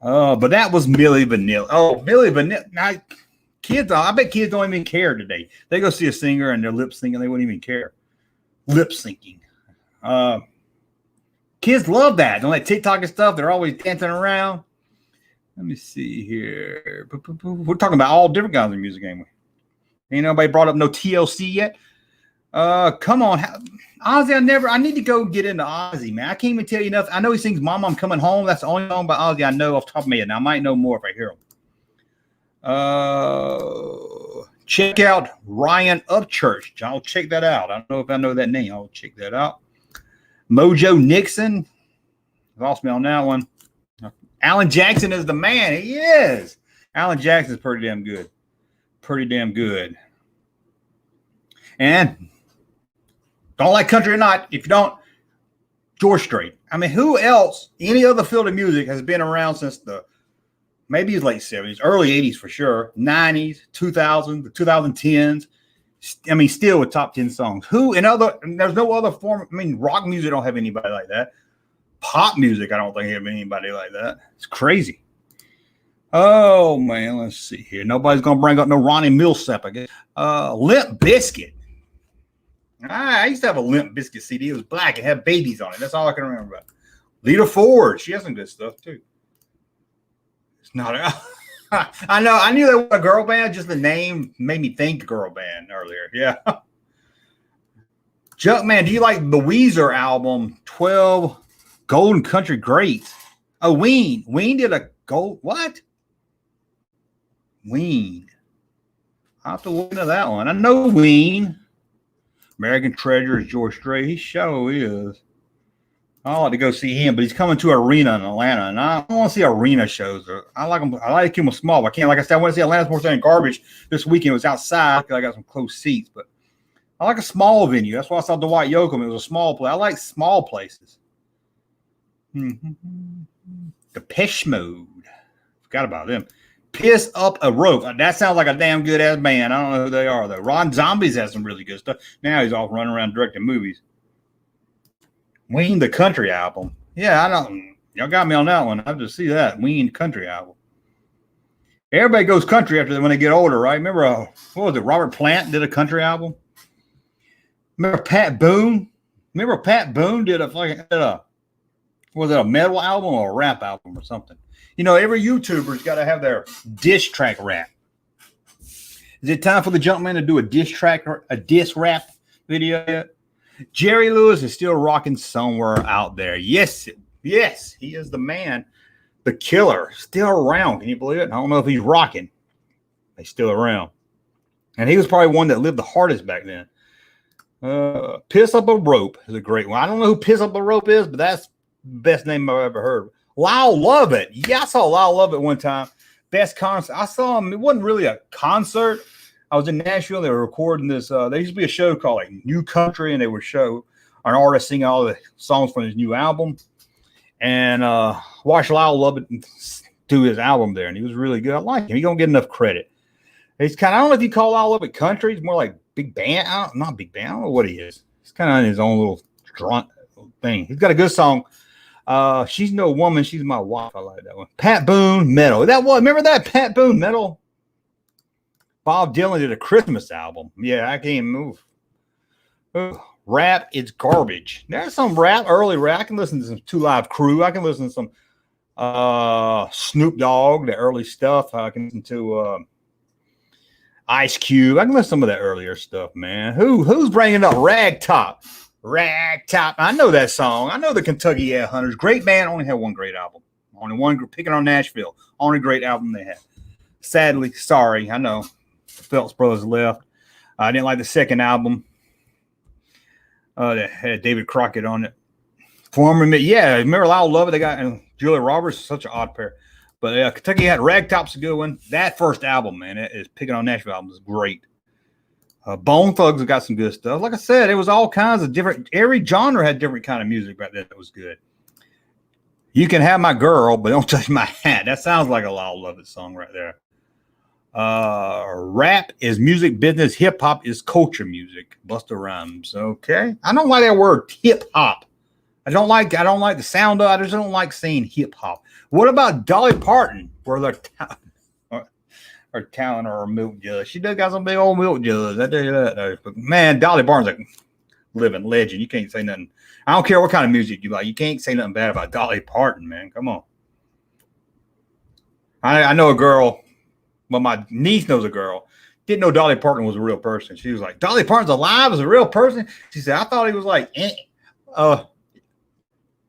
Speaker 4: But that was Milli Vanilli. Oh, Milli Vanilli. Now, I bet kids don't even care today. They go see a singer and they're lip syncing. They wouldn't even care. Lip syncing. Kids love that. Don't like TikTok and stuff. They're always dancing around. Let me see here. We're talking about all different kinds of music, ain't we? Ain't nobody brought up no TLC yet. Come on. Ozzy, I need to go get into Ozzy, man. I can't even tell you enough. I know he sings Mama, I'm Coming Home. That's the only song by Ozzy I know off the top of my head. Now, I might know more if I hear him. Check out Ryan Upchurch. I'll check that out. I don't know if I know that name. I'll check that out. Mojo Nixon. Lost me on that one. Alan Jackson is the man. He is. Alan Jackson's pretty damn good. Pretty damn good. And don't like country or not, if you don't, George Strait. I mean, who else, any other field of music has been around since maybe late 70s, early 80s for sure, 90s, 2000s, the 2010s. I mean, still with top 10 songs. There's no other form. I mean, rock music don't have anybody like that. Pop music, I don't think have anybody like that. It's crazy. Oh, man, let's see here. Nobody's going to bring up no Ronnie Millsap, I guess. Limp Bizkit. I used to have a Limp Bizkit CD. It was black. It had babies on it. That's all I can remember about it. Lita Ford. She has some good stuff, too. It's not I know. I knew they were a girl band. Just the name made me think girl band earlier. Yeah. Junkman, do you like the Weezer album, 12 Golden Country Greats? Oh, Ween. Ween did a gold. What? Ween. I'll have to look into that one. I know Ween. American Treasure is George Strait. He sure is. I like to go see him, but he's coming to arena in Atlanta, and I don't want to see arena shows. I like them. I like him small. I can't. Like I said, I want to see Atlanta Sports Center Garbage this weekend. It was outside because I got some close seats, but I like a small venue. That's why I saw Dwight Yoakam. It was a small place. I like small places. Depeche Mode. Forgot about them. Piss Up a Rope. That sounds like a damn good ass band. I don't know who they are though. Ron Zombies has some really good stuff. Now he's off running around directing movies. Ween the Country album. Yeah, I don't. Y'all got me on that one. I have to see that Ween Country album. Everybody goes country after when they get older, right? Remember, what was it? Robert Plant did a country album. Remember Pat Boone? Remember Pat Boone did was it a metal album or a rap album or something? You know, every YouTuber's got to have their diss track rap. Is it time for the Junkman to do a diss rap video yet? Jerry Lewis is still rocking somewhere out there. Yes, he is the man, the killer, still around. Can you believe it? I don't know if he's rocking. He's still around. And he was probably one that lived the hardest back then. Piss Up a Rope is a great one. I don't know who Piss Up a Rope is, but that's the best name I've ever heard. Lyle Lovett. Yeah, I saw Lyle Lovett one time. Best concert. I saw him. It wasn't really a concert. I was in Nashville. They were recording this. There used to be a show called like New Country, and they would show an artist sing all the songs from his new album. And watched Lyle Lovett do his album there, and he was really good. I like him. He don't get enough credit. He's kind of, I don't know if you call Lyle Lovett country. He's more like big band. Not big band. I don't know what he is. He's kind of in his own little thing. He's got a good song. She's No Woman, She's My Wife. I like that one. Pat Boone, Metal. Remember that Pat Boone, Metal? Bob Dylan did a Christmas album. Yeah, I can't move. Rap, it's garbage. There's some rap, early rap. I can listen to some Two Live Crew. I can listen to some Snoop Dogg, the early stuff. I can listen to Ice Cube. I can listen to some of that earlier stuff, man. Who's bringing up Ragtop? Ragtop. I know that song. I know the Kentucky Headhunters. Great band. Only had one great album. Only one. Picking on Nashville. Only great album they had. Sadly, sorry. I know. The Phelps brothers left. I didn't like the second album. That had David Crockett on it. Yeah, remember Lyle Lovett? They got Julia Roberts. Such an odd pair. But Kentucky had Ragtop's a good one. That first album, man, is Picking on Nashville album is great. Bone Thugs have got some good stuff. Like I said, it was all kinds of different. Every genre had different kind of music back then that was good. You Can Have My Girl, but don't touch my hat. That sounds like a Lyle Lovett song right there. Rap is music business. Hip hop is culture music. Busta Rhymes. Okay, I don't like that word hip hop. I don't like the sound of it. I just don't like saying hip hop. What about Dolly Parton? Where their talent or a milk judge? She does got some big old milk judge. I tell you that. But man, Dolly Parton's a living legend. You can't say nothing. I don't care what kind of music you like. You can't say nothing bad about Dolly Parton, man. Come on. I know a girl. Well, my niece knows a girl. Didn't know Dolly Parton was a real person. She was like, Dolly Parton's alive as a real person? She said, I thought he was like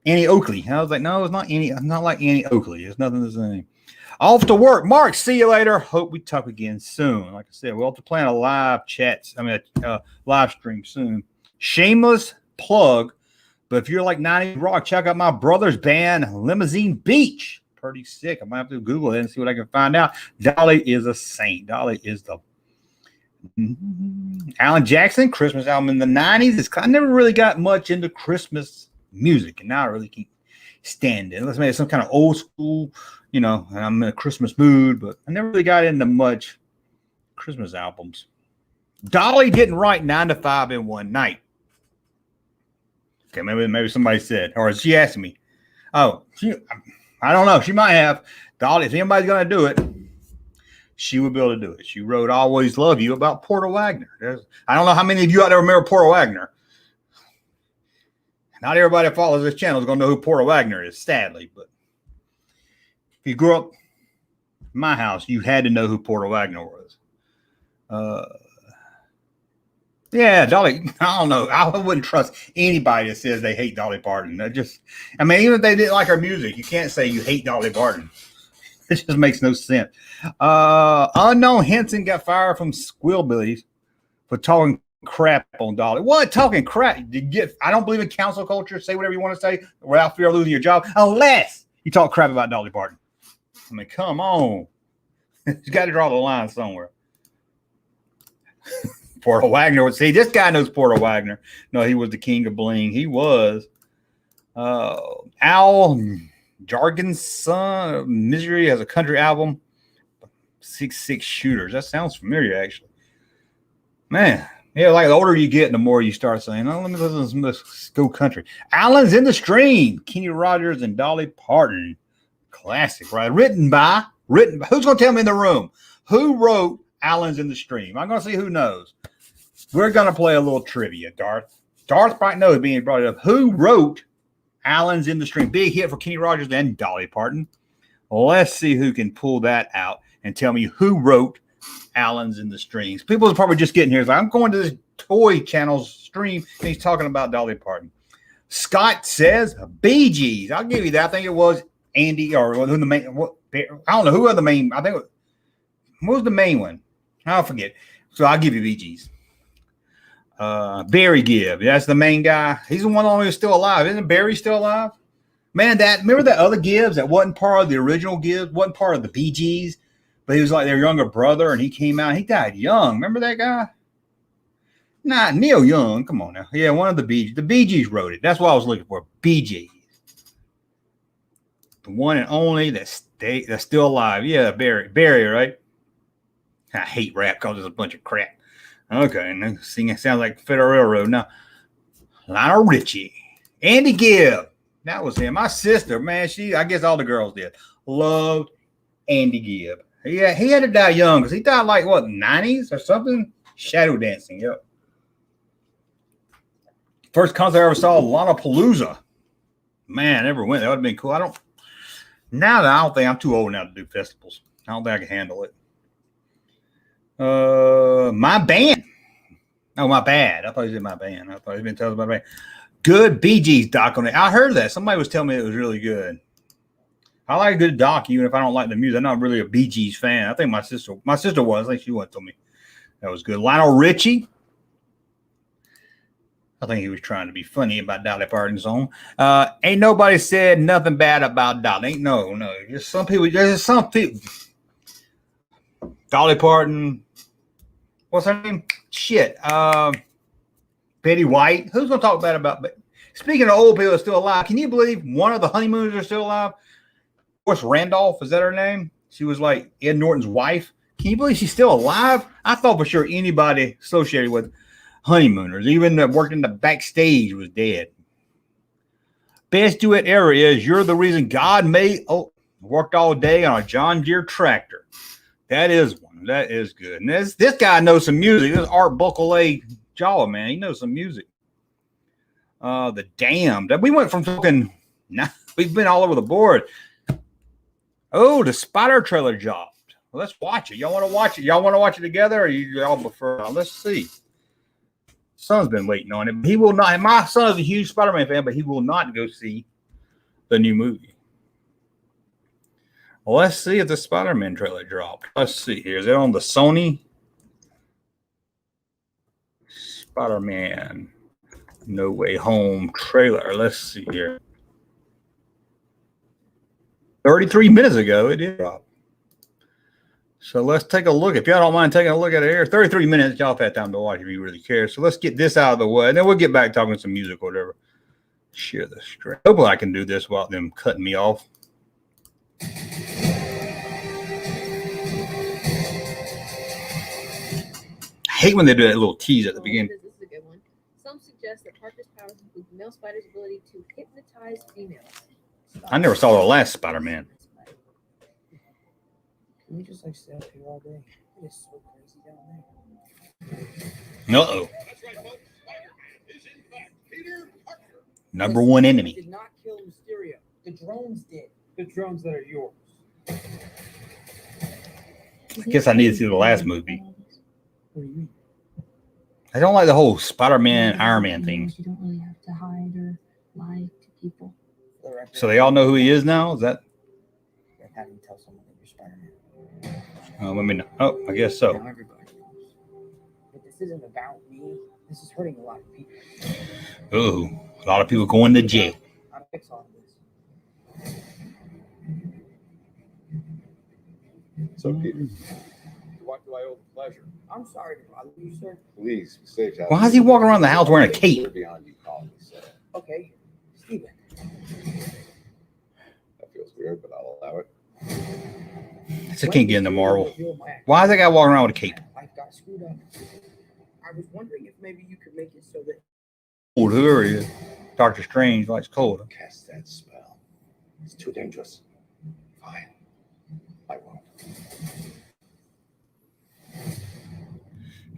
Speaker 4: Annie Oakley. I was like, no, it's not Annie. It's not like Annie Oakley. It's nothing the same. Off to work. Mark, see you later. Hope we talk again soon. Like I said, we'll have to plan a live live stream soon. Shameless plug. But if you're like 90s rock, check out my brother's band, Limousine Beach. Pretty sick. I might have to Google it and see what I can find out. Dolly is a saint. Dolly is the Alan Jackson Christmas album in the 90s. I never really got much into Christmas music, and now I really keep standing. Let's make some kind of old school, I'm in a Christmas mood, but I never really got into much Christmas albums. Dolly didn't write 9 to 5 in one night. Okay, maybe somebody said, or she asked me. I don't know. She might have. Dolly, if anybody's going to do it, she would be able to do it. She wrote Always Love You about Porter Wagner. I don't know how many of you out there remember Porter Wagner. Not everybody that follows this channel is going to know who Porter Wagner is, sadly. But if you grew up in my house, you had to know who Porter Wagner was. Yeah, Dolly, I don't know. I wouldn't trust anybody that says they hate Dolly Parton. Even if they didn't like her music, you can't say you hate Dolly Parton. This just makes no sense. Unknown Henson got fired from Squillbillies for talking crap on Dolly. What? Talking crap? I don't believe in council culture. Say whatever you want to say without fear of losing your job, unless you talk crap about Dolly Parton. I mean, come on. You got to draw the line somewhere. Porter Wagner would see. This guy knows Porter Wagner. No, he was the king of bling. He was. Al Jargon's son, Misery, has a country album. 6'6" Shooters. That sounds familiar, actually. Man, yeah, like the older you get, the more you start saying, "Oh, let me listen to some of this go country." Allen's in the Stream. Kenny Rogers and Dolly Parton. Classic, right? Written by. Who's going to tell me in the room? Who wrote Allen's in the Stream? I'm going to see who knows. We're going to play a little trivia, Darth. Darth might know being brought up. Who wrote Allen's in the Stream? Big hit for Kenny Rogers and Dolly Parton. Well, let's see who can pull that out and tell me who wrote Allen's in the Streams. People are probably just getting here. Like, I'm going to this Toy Channel's stream, and he's talking about Dolly Parton. Scott says Bee Gees. I'll give you that. I think it was Andy or who the main. I don't know who are the main. I think what was the main one? I'll forget. So I'll give you Bee Gees. Barry Gibb. That's the main guy. He's the one who's still alive. Isn't Barry still alive? Man, remember that other Gibbs that wasn't part of the original Gibbs, wasn't part of the Bee Gees, but he was like their younger brother, and he came out. He died young. Remember that guy? Nah, Neil Young. Come on now. Yeah, one of the Bee Gees. The Bee Gees wrote it. That's what I was looking for. Bee Gees. The one and only that's still alive. Yeah, Barry, right? I hate rap because it's a bunch of crap. Okay, and singing sounds like Federal Railroad. Now, Lionel Richie, Andy Gibb. That was him. My sister, man, I guess all the girls did. Loved Andy Gibb. Yeah, he had to die young because he died like, what, 90s or something? Shadow dancing, yep. First concert I ever saw, Lollapalooza. Man, I never went. That would have been cool. I don't think I'm too old now to do festivals. I don't think I can handle it. My band. Oh, my bad. I thought he said my band. I thought he'd been telling about my band. Good Bee Gees doc on it. I heard that. Somebody was telling me it was really good. I like a good doc, even if I don't like the music. I'm not really a Bee Gees fan. I think my sister was. I think she once told me that was good. Lionel Richie. I think he was trying to be funny about Dolly Parton's song. Ain't nobody said nothing bad about Dolly. Ain't no. Just some people. There's some people. Dolly Parton. What's her name? Shit. Betty White. Who's going to talk bad about? Speaking of old people that are still alive, can you believe one of the Honeymooners are still alive? Of course, Randolph. Is that her name? She was like Ed Norton's wife. Can you believe she's still alive? I thought for sure anybody associated with Honeymooners, even that worked in the backstage, was dead. Best duet ever is You're the Reason God Made. Oh, worked all day on a John Deere tractor. That is one. That is good. And this guy knows some music. This is Art Buckle Jaw, man. He knows some music. The Damned. We went from talking. We've been all over the board. Oh, the Spider trailer dropped. Well, let's watch it. Y'all want to watch it? Y'all want to watch it together, or y'all prefer? Let's see. Son's been waiting on it. He will not. My son is a huge Spider-Man fan, but he will not go see the new movie. Well, let's see if the Spider-Man trailer dropped. Let's see here. Is it on the Sony? Spider-Man No Way Home trailer. Let's see here. 33 minutes ago, it did drop. So let's take a look. If y'all don't mind taking a look at it here, 33 minutes, y'all have had time to watch if you really care. So let's get this out of the way, and then we'll get back talking some music or whatever. Share the screen. Hopefully I can do this without them cutting me off. I hate when they do that little tease at the beginning.
Speaker 6: This is a good one. Some suggest that Parker's powers include the male spider's ability to hypnotize females.
Speaker 4: I never saw the last Spider-Man.
Speaker 2: Can we just stay up here all day? It's so crazy down
Speaker 4: there. Uh-oh. Number one enemy.
Speaker 2: Did not kill Mysterio. The drones did. The drones that are yours.
Speaker 4: I guess I need to see the last movie.
Speaker 2: What do you mean?
Speaker 4: I don't like the whole Spider-Man, Iron Man thing.
Speaker 6: You don't really have to hide or lie to people.
Speaker 4: So they all know who he is now? Is that?
Speaker 2: Have you tell someone that you're Spider-Man?
Speaker 4: Let me know. Oh, I guess so.
Speaker 2: Now everybody knows. But this isn't about me. This is hurting a lot of people.
Speaker 4: Oh, a lot of people going to jail.
Speaker 2: How to fix all of this.
Speaker 7: So, Peter, to what do I owe the pleasure?
Speaker 2: I'm sorry to bother you, sir.
Speaker 7: Please, be safe.
Speaker 4: Why is he walking around the house wearing a cape?
Speaker 7: We're beyond you calling me, sir.
Speaker 2: Okay, Steven.
Speaker 7: That feels weird, but I'll allow it.
Speaker 4: I can't get in the marble. Why is that guy walking around with a cape?
Speaker 2: Life got screwed up. I was wondering if maybe you could make it so that.
Speaker 4: Cold, whoever he is. Doctor Strange likes cold.
Speaker 7: Cast that spell. It's too dangerous. Fine. I won't.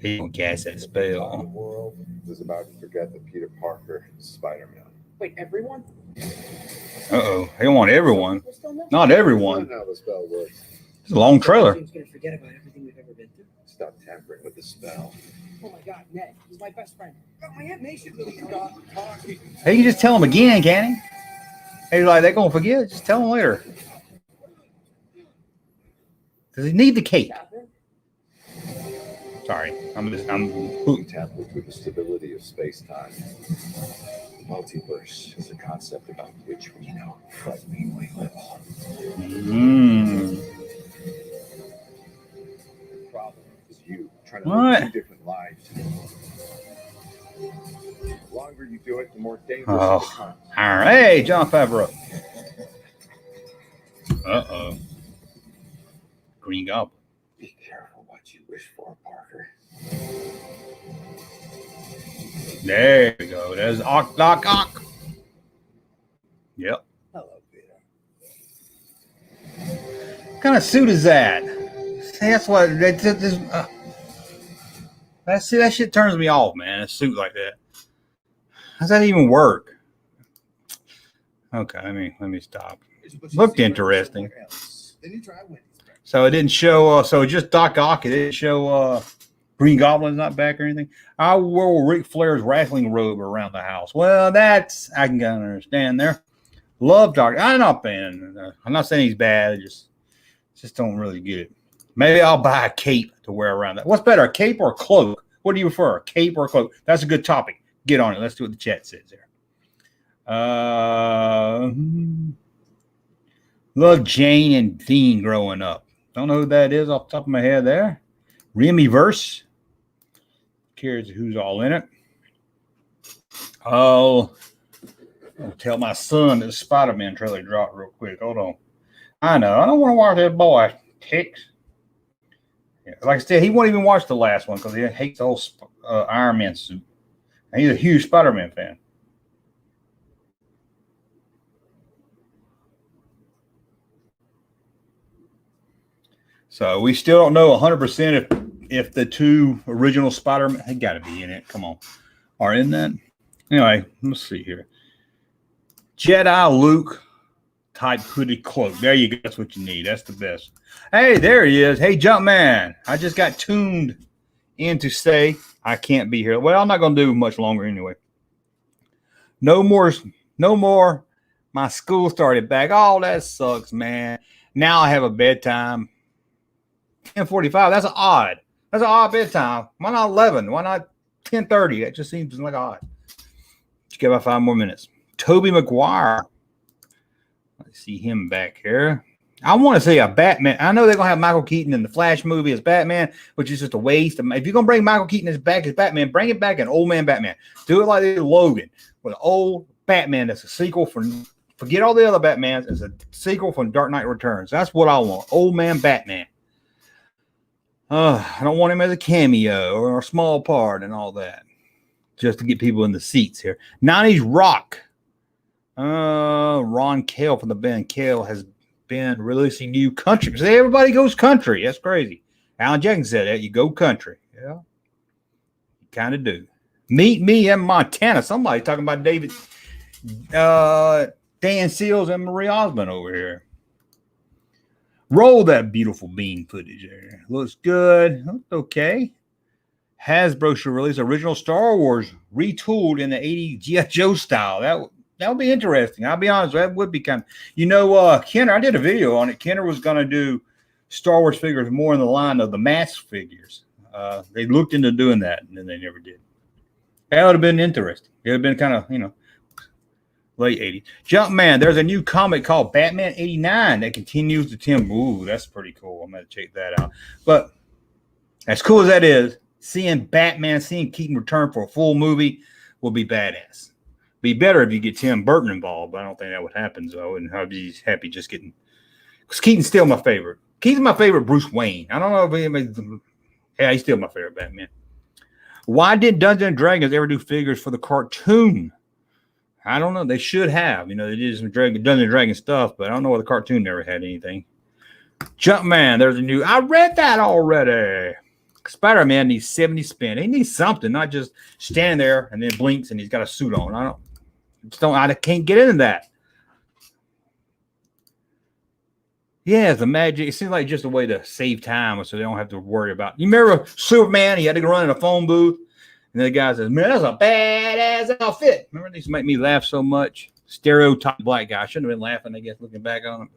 Speaker 4: He gonna cast that
Speaker 7: The
Speaker 4: spell.
Speaker 7: world is about to forget that Peter Parker is Spider-Man.
Speaker 2: Wait, everyone?
Speaker 4: Uh-oh. He don't want everyone.
Speaker 2: People still know?
Speaker 4: Not everyone.
Speaker 7: That's not how the spell works.
Speaker 4: It's a long trailer.
Speaker 2: Everyone's gonna forget about everything we've ever been through.
Speaker 7: Stop tampering with the spell.
Speaker 2: Oh my God, Ned, he's my best friend. My Aunt May should really stop talking.
Speaker 4: Hey, you just tell him again, can he? Hey, like, they're going to forget. Just tell him later. Does he need the cape?
Speaker 2: Catherine?
Speaker 4: Sorry. I'm
Speaker 7: We tap into the stability of space-time. The multiverse is a concept about which we know frighteningly little. The problem is you trying to
Speaker 4: What?
Speaker 7: live two different lives. The longer you do it, the more dangerous
Speaker 4: Oh.
Speaker 7: it becomes.
Speaker 4: All right. Hey, John Favreau. Uh-oh. Green Goblin.
Speaker 7: Be careful what you wish for, Parker.
Speaker 4: There we go. There's Ock, Doc, Ock. Yep.
Speaker 7: Hello, Peter.
Speaker 4: What kind of suit is that? See, that's what that shit turns me off, man. A suit like that. How's that even work? Okay, let me stop. Looked interesting. So it didn't show. So just Doc Ock. It didn't show. Green Goblin's not back or anything. I wore Ric Flair's wrestling robe around the house. Well, that's I can kind of understand there. Love Doc. I'm not saying he's bad. I just don't really get it. Maybe I'll buy a cape to wear around that. What's better, a cape or a cloak? What do you prefer, a cape or a cloak? That's a good topic. Get on it. Let's do what the chat says there. Love Jane and Dean growing up. Don't know who that is off the top of my head there. Remy Verse. Cares who's all in it. Oh, I'll tell my son that the Spider-Man trailer dropped real quick. Hold on. I know. I don't want to watch that boy. Ticks. Yeah, like I said, he won't even watch the last one because he hates the whole Iron Man suit. And he's a huge Spider-Man fan. So we still don't know 100% if the two original Spider-Man, they got to be in it. Come on. Are in that. Anyway, let's see here. Jedi Luke type hooded cloak. There you go. That's what you need. That's the best. Hey, there he is. Hey, Junkman. I just got tuned in to say I can't be here. Well, I'm not going to do much longer anyway. No more. My school started back. Oh, that sucks, man. Now I have a bedtime. 10:45. That's odd. That's an odd bedtime. Why not 11? Why not 10:30? That just seems like odd. Just give about 5 more minutes. Tobey Maguire. Let's see him back here. I want to say a Batman. I know they're going to have Michael Keaton in the Flash movie as Batman, which is just a waste. If you're going to bring Michael Keaton as Batman, bring it back an old man Batman. Do it like they did Logan with an old Batman that's a sequel for, forget all the other Batmans, it's a sequel from Dark Knight Returns. That's what I want. Old man Batman. I don't want him as a cameo or a small part and all that. Just to get people in the seats here. 90s Rock. Ron Cale from the band Cale has been releasing new country. See, everybody goes country. That's crazy. Alan Jenkins said that. You go country. Yeah. You kind of do. Meet Me in Montana. Somebody talking about David, Dan Seals and Marie Osmond over here. Roll that beautiful bean footage there. Looks good. Looks okay. Hasbro should release original Star Wars retooled in the 80s G.I. Joe style. That would be interesting. I'll be honest. That would be kind of, Kenner, I did a video on it. Kenner was going to do Star Wars figures more in the line of the mass figures. They looked into doing that, and then they never did. That would have been interesting. It would have been kind of, late 80s. Junkman, there's a new comic called Batman 89 that continues the Tim. Ooh, that's pretty cool. I'm going to check that out. But as cool as that is, seeing Keaton return for a full movie will be badass. Be better if you get Tim Burton involved, but I don't think that would happen, though. And I'd be happy just getting, because Keaton's still my favorite. Keaton's my favorite Bruce Wayne. I don't know if he's still my favorite Batman. Why did Dungeons and Dragons ever do figures for the cartoon? I don't know. They should have. They did some Dungeons and Dragons stuff, but I don't know why the cartoon never had anything. Junkman, there's a new. I read that already. Spider-Man needs 70 spin. He needs something, not just standing there and then blinks and he's got a suit on. I can't get into that. Yeah, the magic. It seems like just a way to save time so they don't have to worry about. You remember Superman? He had to go run in a phone booth. And the guy says, man, that's a badass outfit. Remember, these make me laugh so much. Stereotype black guy. I shouldn't have been laughing, I guess, looking back on it.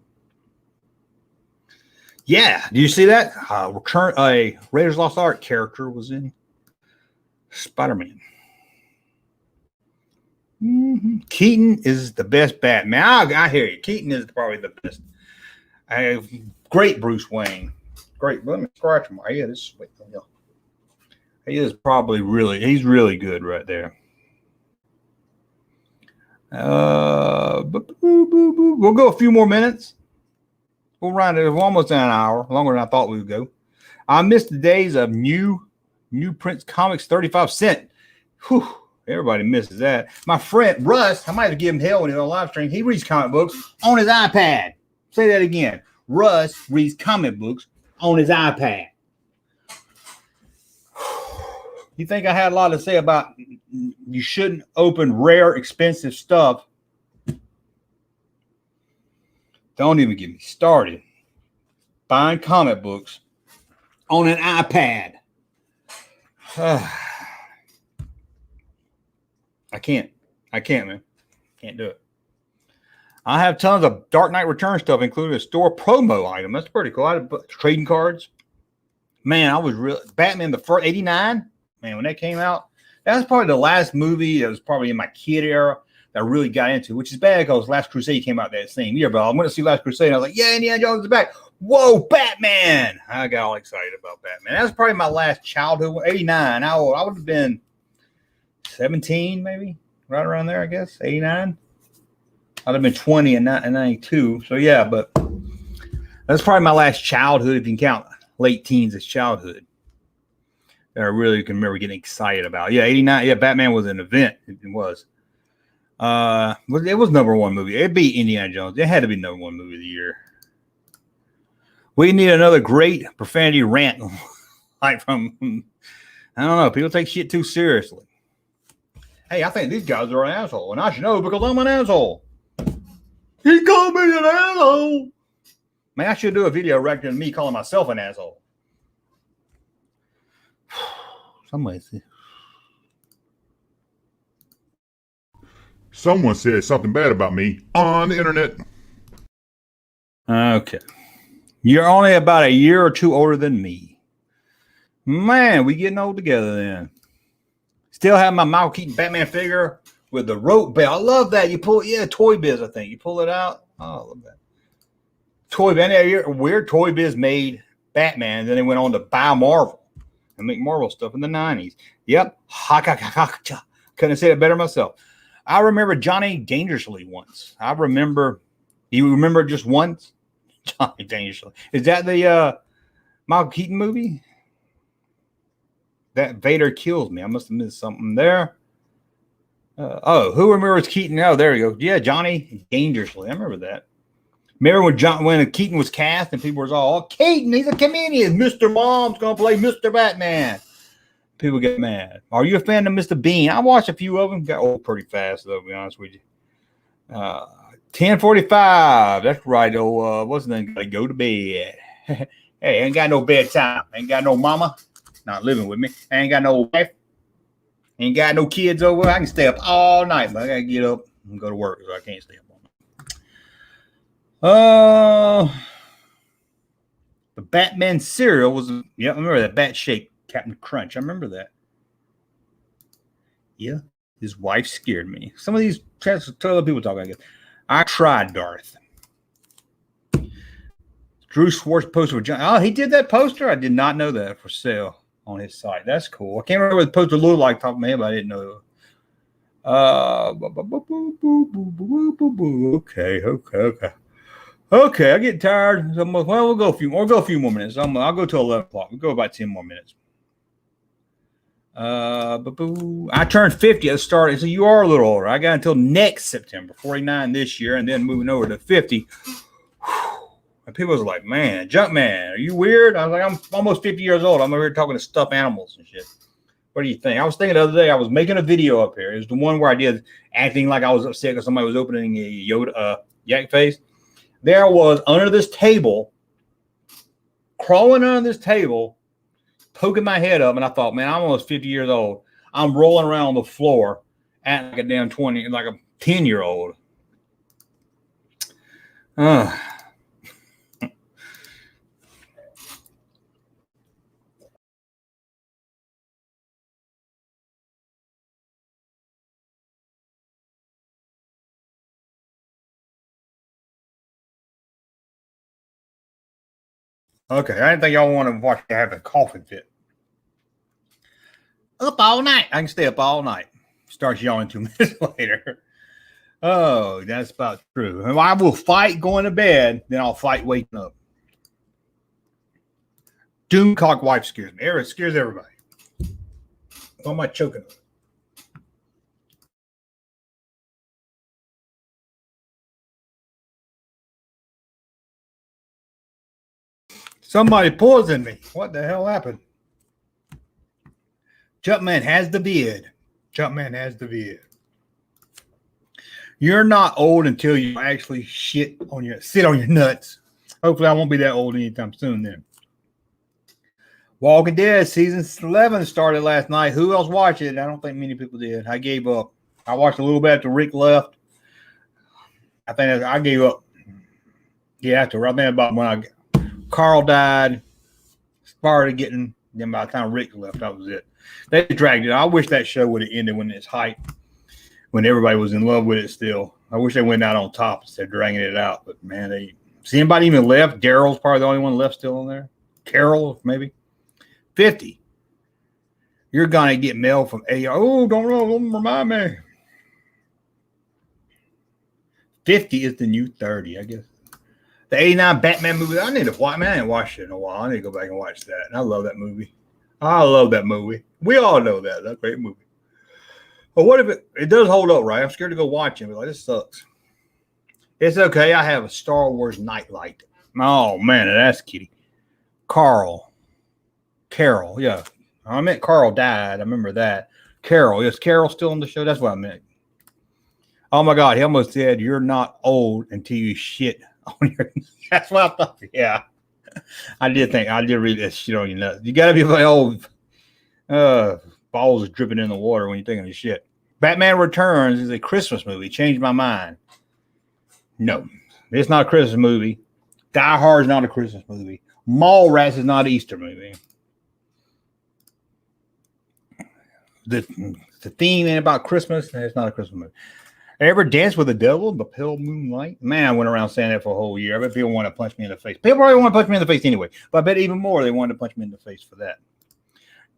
Speaker 4: Yeah, do you see that? A Raiders Lost Ark character was in Spider-Man. Mm-hmm. Keaton is the best Batman. I hear you. Keaton is probably the best. Great Bruce Wayne. Great. Let me scratch my head. He is probably he's really good right there. We'll go a few more minutes. We'll run it almost an hour, longer than I thought we would go. I missed the days of new Prince comics, 35 cents. Whew, everybody misses that. My friend Russ, I might have given him hell when he's on live stream. He reads comic books on his iPad. Say that again. Russ reads comic books on his iPad. You think I had a lot to say about you shouldn't open rare, expensive stuff? Don't even get me started. Buying comic books on an iPad. I can't, man. Can't do it. I have tons of Dark Knight Return stuff, including a store promo item. That's pretty cool. I had trading cards. Man, I was real Batman the first 89. Man, when that came out, that was probably the last movie that was probably in my kid era that I really got into, which is bad because Last Crusade came out that same year. But I went to see Last Crusade, and I was like, yeah, Indiana Jones is back. Whoa, Batman. I got all excited about Batman. That was probably my last childhood. 89. I would have been 17, maybe, right around there, I guess. 89. I'd have been 20 in 92. So, yeah, but that's probably my last childhood, if you can count late teens as childhood. That I really can remember getting excited about. Yeah, 89. Yeah, Batman was an event. It was. It was number one movie. It beat Indiana Jones. It had to be number one movie of the year. We need another great profanity rant. Like from, I don't know. People take shit too seriously. Hey, I think these guys are an asshole. And I should know because I'm an asshole. He called me an asshole. Man, I should do a video reacting to me calling myself an asshole.
Speaker 5: Someone said something bad about me on the internet.
Speaker 4: Okay. You're only about a year or two older than me. Man, we getting old together then. Still have my Michael Keaton Batman figure with the rope belt. I love that. You pull, Toy Biz, I think. You pull it out. Oh, I love that. Toy Biz. Weird Toy Biz made Batman. Then they went on to buy Marvel and make Marvel stuff in the 90s. Yep. Couldn't have said it better myself. I remember Johnny Dangerously once. You remember just once? Johnny Dangerously. Is that the Michael Keaton movie? That Vader kills me. I must have missed something there. Who remembers Keaton? Oh, there you go. Yeah, Johnny Dangerously. I remember that. Remember when Keaton was cast and people was all, Keaton, he's a comedian. Mr. Mom's going to play Mr. Batman. People get mad. Are you a fan of Mr. Bean? I watched a few of them. Got old pretty fast, though, to be honest with you. 10:45. That's right. What's the name? Gotta go to bed. Hey, ain't got no bedtime. Ain't got no mama. Not living with me. Ain't got no wife. Ain't got no kids over. I can stay up all night, but I gotta get up and go to work, so I can't stay up all night. The Batman cereal was. Yeah, I remember that Bat Shake Captain Crunch. I remember that. Yeah, his wife scared me. Some of these other people talk like it. I tried Darth. Drew Schwartz poster with John. Oh, he did that poster? I did not know that for sale on his site. That's cool. I can't remember what the poster looked like top of my head, but I didn't know. Okay, I get tired. Well, we'll go a few more minutes. I'll go till 11 o'clock. We'll go about 10 more minutes. I turned 50 at the start. So you are a little older. I got until next September, 49 this year, and then moving over to 50. And people was like, man, Junkman, are you weird? I was like, I'm almost 50 years old. I'm over here talking to stuffed animals and shit. What do you think? I was thinking the other day, I was making a video up here. It was the one where I did acting like I was upset because somebody was opening a Yoda yak face. There I was under this table, crawling under this table, poking my head up, and I thought, man, I'm almost 50 years old. I'm rolling around on the floor acting like a damn 20, like a 10-year-old. Okay, I didn't think y'all want to watch me have a coughing fit. Up all night. I can stay up all night. Starts yawning 2 minutes later. Oh, that's about true. I will fight going to bed, then I'll fight waking up. Doomcock wife scares me. It scares everybody. Why am I choking? Somebody poisoned me. What the hell happened? Junkman has the beard. Junkman has the beard. You're not old until you actually sit on your nuts. Hopefully I won't be that old anytime soon then. Walking Dead season 11 started last night. Who else watched it? I don't think many people did. I gave up. I watched a little bit after Rick left. I think I gave up. Yeah, after I think about when Carl died, started getting. Then by the time Rick left, that was it. They dragged it. I wish that show would have ended when its height, when everybody was in love with it still. I wish they went out on top instead of dragging it out. But man, see anybody even left? Daryl's probably the only one left still in there. Carol, maybe. 50. You're gonna get mail from AR. Oh, don't remind me. 50 is the new 30, I guess. The 89 Batman movie. I need to watch. Man, I ain't watched it in a while. I need to go back and watch that. And I love that movie. I love that movie. We all know that. That's a great movie. But what if it does hold up, right? I'm scared to go watch it. Like, this sucks. It's okay. I have a Star Wars nightlight. Oh, man, that's kitty. Carol, yeah. I meant Carl died. I remember that. Carol. Is Carol still on the show? That's what I meant. Oh, my God. He almost said, you're not old until you shit on your. That's what I thought. Yeah. I did read that shit on your nuts. You got to be like old. Balls are dripping in the water when you're taking a shit. Batman Returns is a Christmas movie. Changed my mind. No, it's not a Christmas movie. Die Hard is not a Christmas movie. Mallrats is not an Easter movie. The theme ain't about Christmas, and it's not a Christmas movie. Ever danced with the devil in the pale moonlight? Man, I went around saying that for a whole year. I bet people want to punch me in the face. People probably want to punch me in the face anyway, but I bet even more they wanted to punch me in the face for that.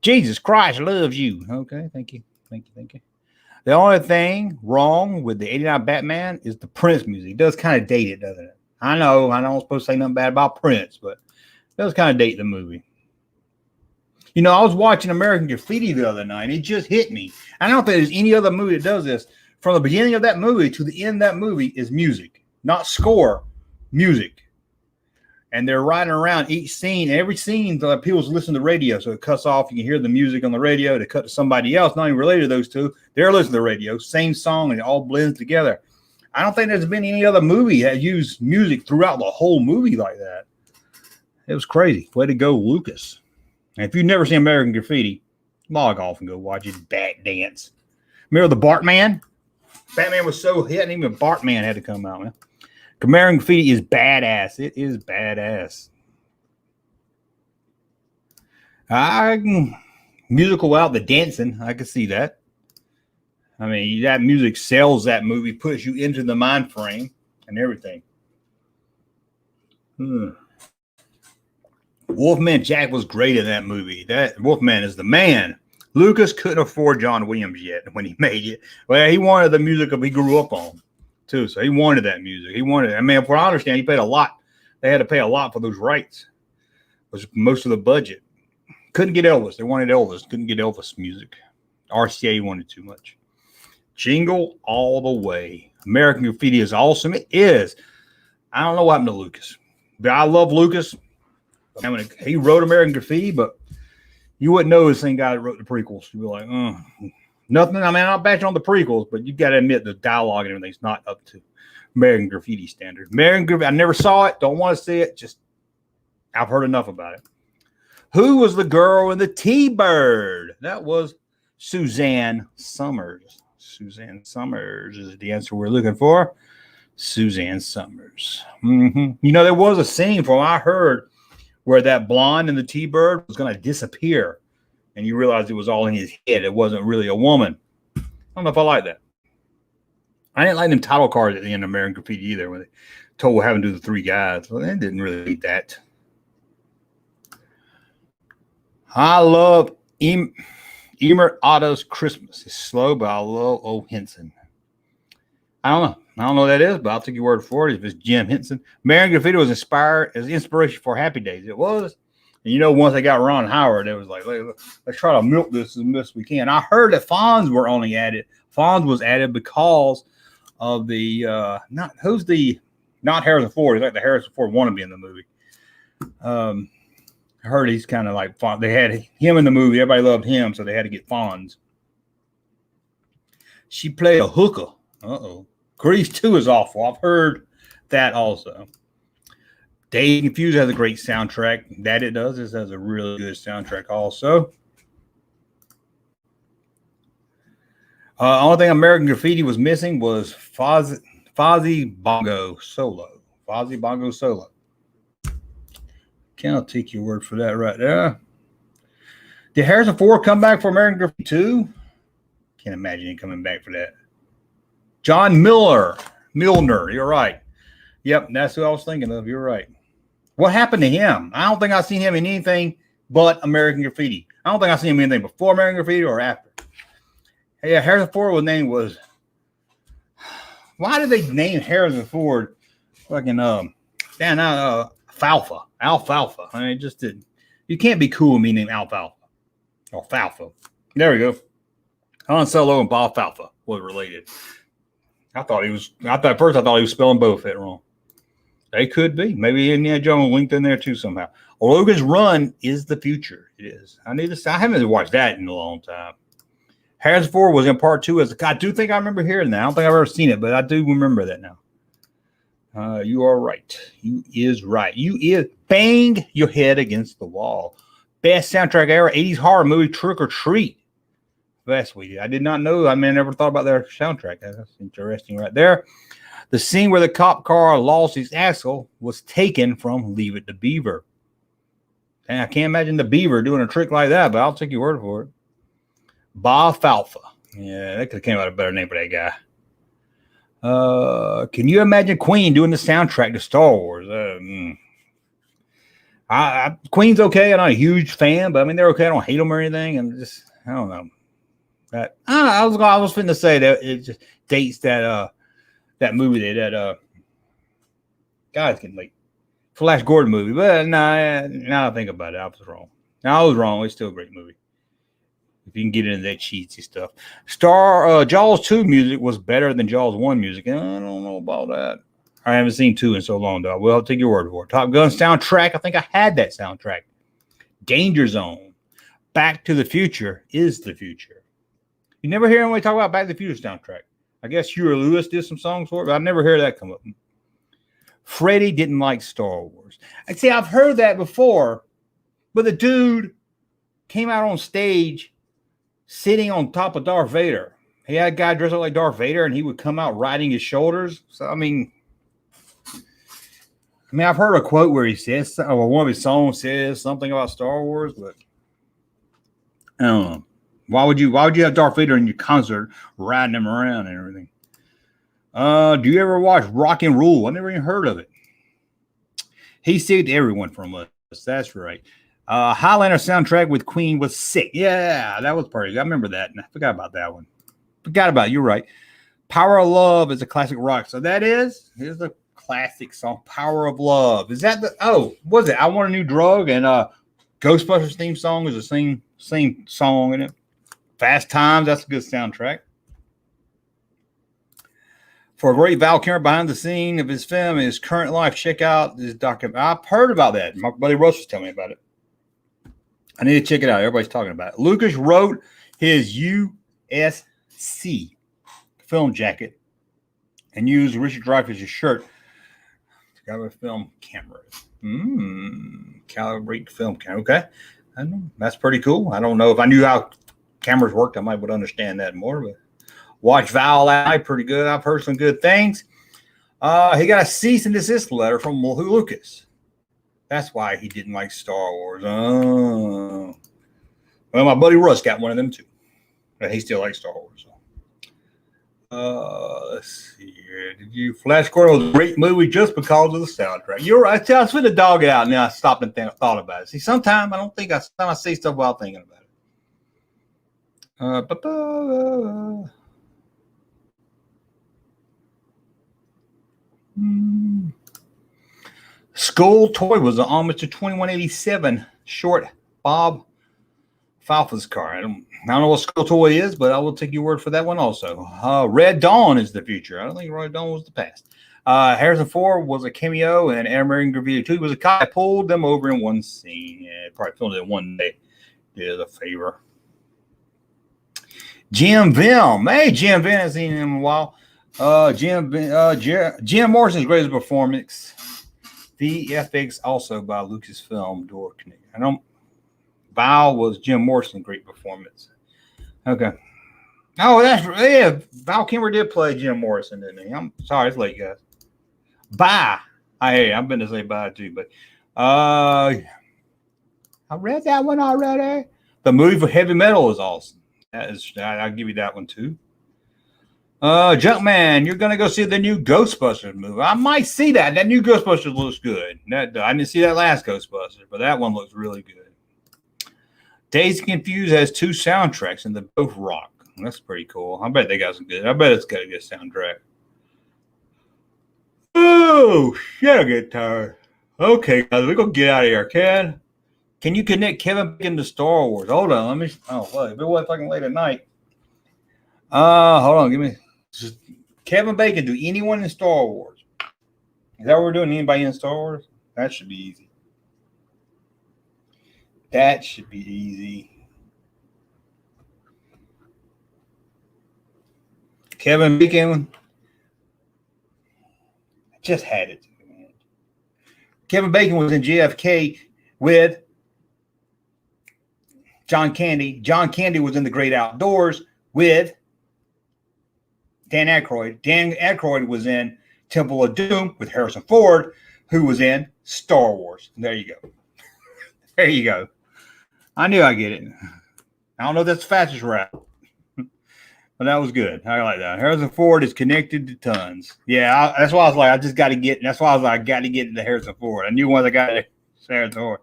Speaker 4: Jesus Christ loves you. Okay, thank you. The only thing wrong with the 89 Batman is the Prince music. It does kind of date it, doesn't it? I know I'm supposed to say nothing bad about Prince, but it does kind of date the movie. You know, I was watching American Graffiti the other night, and it just hit me. I don't think there's any other movie that does this. From the beginning of that movie to the end of that movie is music, not score, music. And they're riding around each scene. Every scene, people's listening to the radio, so it cuts off. You can hear the music on the radio. To cut to somebody else, not even related to those two. They're listening to the radio, same song, and it all blends together. I don't think there's been any other movie that used music throughout the whole movie like that. It was crazy. Way to go, Lucas. And if you've never seen American Graffiti, log off and go watch it. Bat dance. Remember the Bartman? Batman was so hit, and even Bartman had to come out, man. American Graffiti is badass. It is badass. Musical out the dancing. I can see that. I mean, that music sells that movie, puts you into the mind frame and everything. Wolfman Jack was great in that movie. That Wolfman is the man. Lucas couldn't afford John Williams yet when he made it. Well, he wanted the music he grew up on, too. So he wanted that music. He wanted it. I mean, from what I understand, he paid a lot. They had to pay a lot for those rights. It was most of the budget. Couldn't get Elvis. They wanted Elvis. Couldn't get Elvis music. RCA wanted too much. Jingle all the way. American Graffiti is awesome. It is. I don't know what happened to Lucas. But I love Lucas. I mean, he wrote American Graffiti, but you wouldn't know the same guy that wrote the prequels. You'd be like, nothing. I mean, I'm not bashing on the prequels, but you got to admit the dialogue and everything's not up to American Graffiti standards. American Graffiti, I never saw it. Don't want to see it. Just, I've heard enough about it. Who was the girl in the T-Bird? That was Suzanne Summers. Suzanne Summers is the answer we're looking for. Suzanne Summers. You know, there was a scene from what I heard where that blonde in the T-Bird was going to disappear. And you realized it was all in his head. It wasn't really a woman. I don't know if I like that. I didn't like them title cards at the end of American Graffiti either when they told having to do the three guys. Well, they didn't really need that. I love Emer Otto's Christmas. It's slow, but I love O. Henson. I don't know what that is, but I'll take your word for it. If it's Jim Henson. American Graffiti was inspired as inspiration for Happy Days. It was. And you know, once they got Ron Howard, it was like, let's try to milk this as much as we can. I heard that Fonz were only added. Fonz was added because of the not Harrison Ford. It's like the Harrison Ford wannabe in the movie. I heard he's kind of like Fonz. They had him in the movie. Everybody loved him, so they had to get Fonz. She played a hooker. Grease 2 is awful. I've heard that also. Dazed and Confused has a great soundtrack. That it does. This has a really good soundtrack also. Only thing American Graffiti was missing was Fozzy Bongo Solo. Fozzy Bongo Solo. I'll take your word for that right there. Did Harrison Ford come back for American Graffiti 2? Can't imagine him coming back for that. John Milner. You're right. Yep, that's who I was thinking of. You're right. What happened to him? I don't think I've seen him in anything but American Graffiti. I don't think I've seen him in anything before American Graffiti or after. Yeah, Harrison Ford's name was. Why did they name Harrison Ford fucking Alfalfa? I mean, it just didn't. You can't be cool with me named Alfalfa or Falfa. There we go. Han Solo and Bob Falfa was related. At first I thought he was spelling Boba Fett wrong. They could be. Maybe Indiana Jones linked in there too somehow. Logan's Run is the future. It is. I haven't watched that in a long time. Harrison Ford was in part 2 as a. I do think I remember hearing that. I don't think I've ever seen it, but I do remember that now. You are right. You is right. You is bang your head against the wall. Best soundtrack ever. 80s horror movie Trick or Treat. That's what we did. I did not know. I mean, I never thought about their soundtrack. That's interesting right there. The scene where the cop car lost his axle was taken from Leave It to Beaver. And I can't imagine the Beaver doing a trick like that, but I'll take your word for it. Bob Falfa. Yeah, that could have came out a better name for that guy. Can you imagine Queen doing the soundtrack to Star Wars? Queen's okay. I'm not a huge fan, but I mean, they're okay. I don't hate them or anything. And just, I don't know. I was finna say that it just dates that movie that guys getting late. Flash Gordon movie, but now I think about it, I was wrong. Now I was wrong. It's still a great movie. If you can get into that cheesy stuff. Jaws 2 music was better than Jaws 1 music. I don't know about that. I haven't seen 2 in so long, though. Well, I'll take your word for it. Top Gun soundtrack. I think I had that soundtrack. Danger Zone. Back to the Future is the future. You never hear anybody talk about Back to the Future soundtrack. I guess Huey Lewis did some songs for it, but I never heard that come up. Freddie didn't like Star Wars. I see, I've heard that before, but the dude came out on stage sitting on top of Darth Vader. He had a guy dressed up like Darth Vader, and he would come out riding his shoulders. So, I mean, I've heard a quote where he says, or one of his songs says something about Star Wars, but I don't know. Why would you have Darth Vader in your concert riding him around and everything? Do you ever watch Rock and Roll? I never even heard of it. He saved everyone from us. That's right. Highlander soundtrack with Queen was sick. Yeah, that was pretty good. I remember that. I forgot about that one. Forgot about it. You're right. Power of Love is a classic rock. So here's the classic song, Power of Love. Is that was it I Want a New Drug? And Ghostbusters theme song is the same song in it. Fast Times, that's a good soundtrack. For a great Val Kilmer behind the scene of his film and his current life, check out this documentary. I've heard about that. My buddy Russ was telling me about it. I need to check it out. Everybody's talking about it. Lucas wrote his USC film jacket and used Richard Dreyfuss' shirt to cover film cameras. Calibrate film camera. Okay. I know. That's pretty cool. I don't know if I knew how cameras worked, I might would understand that more, but watch Val last night, pretty good. I've heard some good things. He got a cease and desist letter from Lucas. That's why he didn't like Star Wars. Well, my buddy Russ got one of them too. But he still likes Star Wars. Let's see here. Flash Gordon was a great movie just because of the soundtrack. You're right. I was finna dog it out, and then I stopped and thought about it. See, sometimes I say stuff while thinking about it. Skull Toy was an homage to 2187 short Bob Falfa's car. I don't know what Skull Toy is, but I will take your word for that one also. Red Dawn is the future. I don't think Red Dawn was the past. Harrison Ford was a cameo, and American Graffiti 2 was a cop. I pulled them over in one scene. Yeah, probably filmed it one day. Did a favor. Jim Vim. Hey, Jim Vim. I haven't seen him in a while. Jim Morrison's greatest performance. VFX also by Lucasfilm Door Connect. Val was Jim Morrison's great performance. Okay. Oh, Val Kilmer did play Jim Morrison, didn't he? I'm sorry, it's late, guys. Bye. I've been to say bye too, but I read that one already. The movie for Heavy Metal is awesome. I'll give you that one too. Junkman, you're gonna go see the new Ghostbusters movie. I might see that. That new Ghostbusters looks good. I didn't see that last Ghostbusters, but that one looks really good. Dazed and Confused has 2 soundtracks and they both rock. That's pretty cool. I bet they got some good. I bet it's got a good soundtrack. Oh shit! I get tired. Okay, guys, we're gonna get out of here, Ken. Can you connect Kevin Bacon to Star Wars? Hold on, let me. Oh, well, if it was fucking late at night. Hold on, give me. Kevin Bacon do anyone in Star Wars? Is that what we're doing? Anybody in Star Wars? That should be easy. That should be easy. Kevin Bacon. I just had it. Kevin Bacon was in JFK with John Candy. John Candy was in The Great Outdoors with Dan Aykroyd. Dan Aykroyd was in Temple of Doom with Harrison Ford, who was in Star Wars. There you go. There you go. I knew I'd get it. I don't know if that's the fastest route, but that was good. I like that. Harrison Ford is connected to tons. Yeah, that's why I was like, I just got to get. That's why I was like, I got to get into Harrison Ford. I knew once I got to Harrison Ford.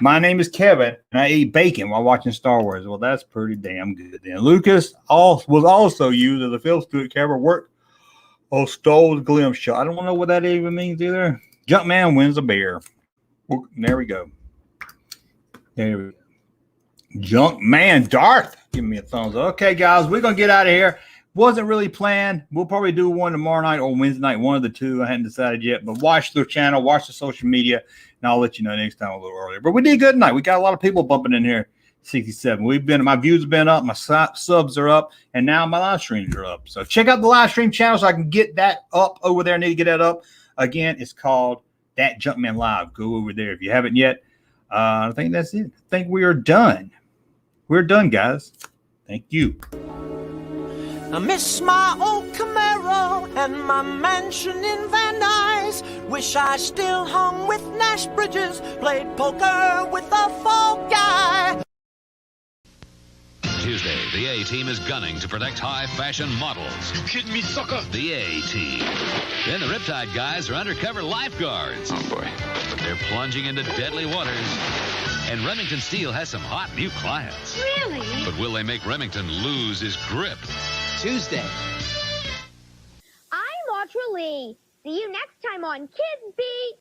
Speaker 4: My name is Kevin, and I eat bacon while watching Star Wars. Well, that's pretty damn good. Then Lucas was also used as a film student camera work. Oh, stole the glimpse shot. I don't know what that even means either. Junkman wins a bear. Well, there we go. There we go. Junkman Darth. Give me a thumbs up. Okay, guys, we're going to get out of here. Wasn't really planned. We'll probably do one tomorrow night or Wednesday night, one of the two. I hadn't decided yet, but watch the channel, watch the social media, and I'll let you know next time a little earlier. But we did good tonight. We got a lot of people bumping in here. 67. My views have been up, my subs are up, and now my live streams are up. So check out the live stream channel so I can get that up over there. I need to get that up. Again, it's called That Junkman Live. Go over there if you haven't yet. I think that's it. I think we are done. We're done, guys. Thank you.
Speaker 8: I miss my old Camaro and my mansion in Van Nuys. Wish I still hung with Nash Bridges, played poker with a fall guy.
Speaker 9: Tuesday, the A-Team is gunning to protect high-fashion models.
Speaker 10: You kidding me, sucker?
Speaker 9: The A-Team. Then the Riptide guys are undercover lifeguards.
Speaker 10: Oh, boy.
Speaker 9: They're plunging into deadly waters. And Remington Steele has some hot new clients.
Speaker 6: Really?
Speaker 9: But will they make Remington lose his grip?
Speaker 3: Tuesday.
Speaker 11: I'm Audra Lee. See you next time on Kids Beat.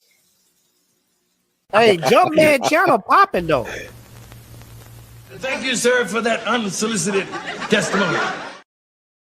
Speaker 2: Hey, Junkman channel popping though.
Speaker 10: Thank you, sir, for that unsolicited testimony.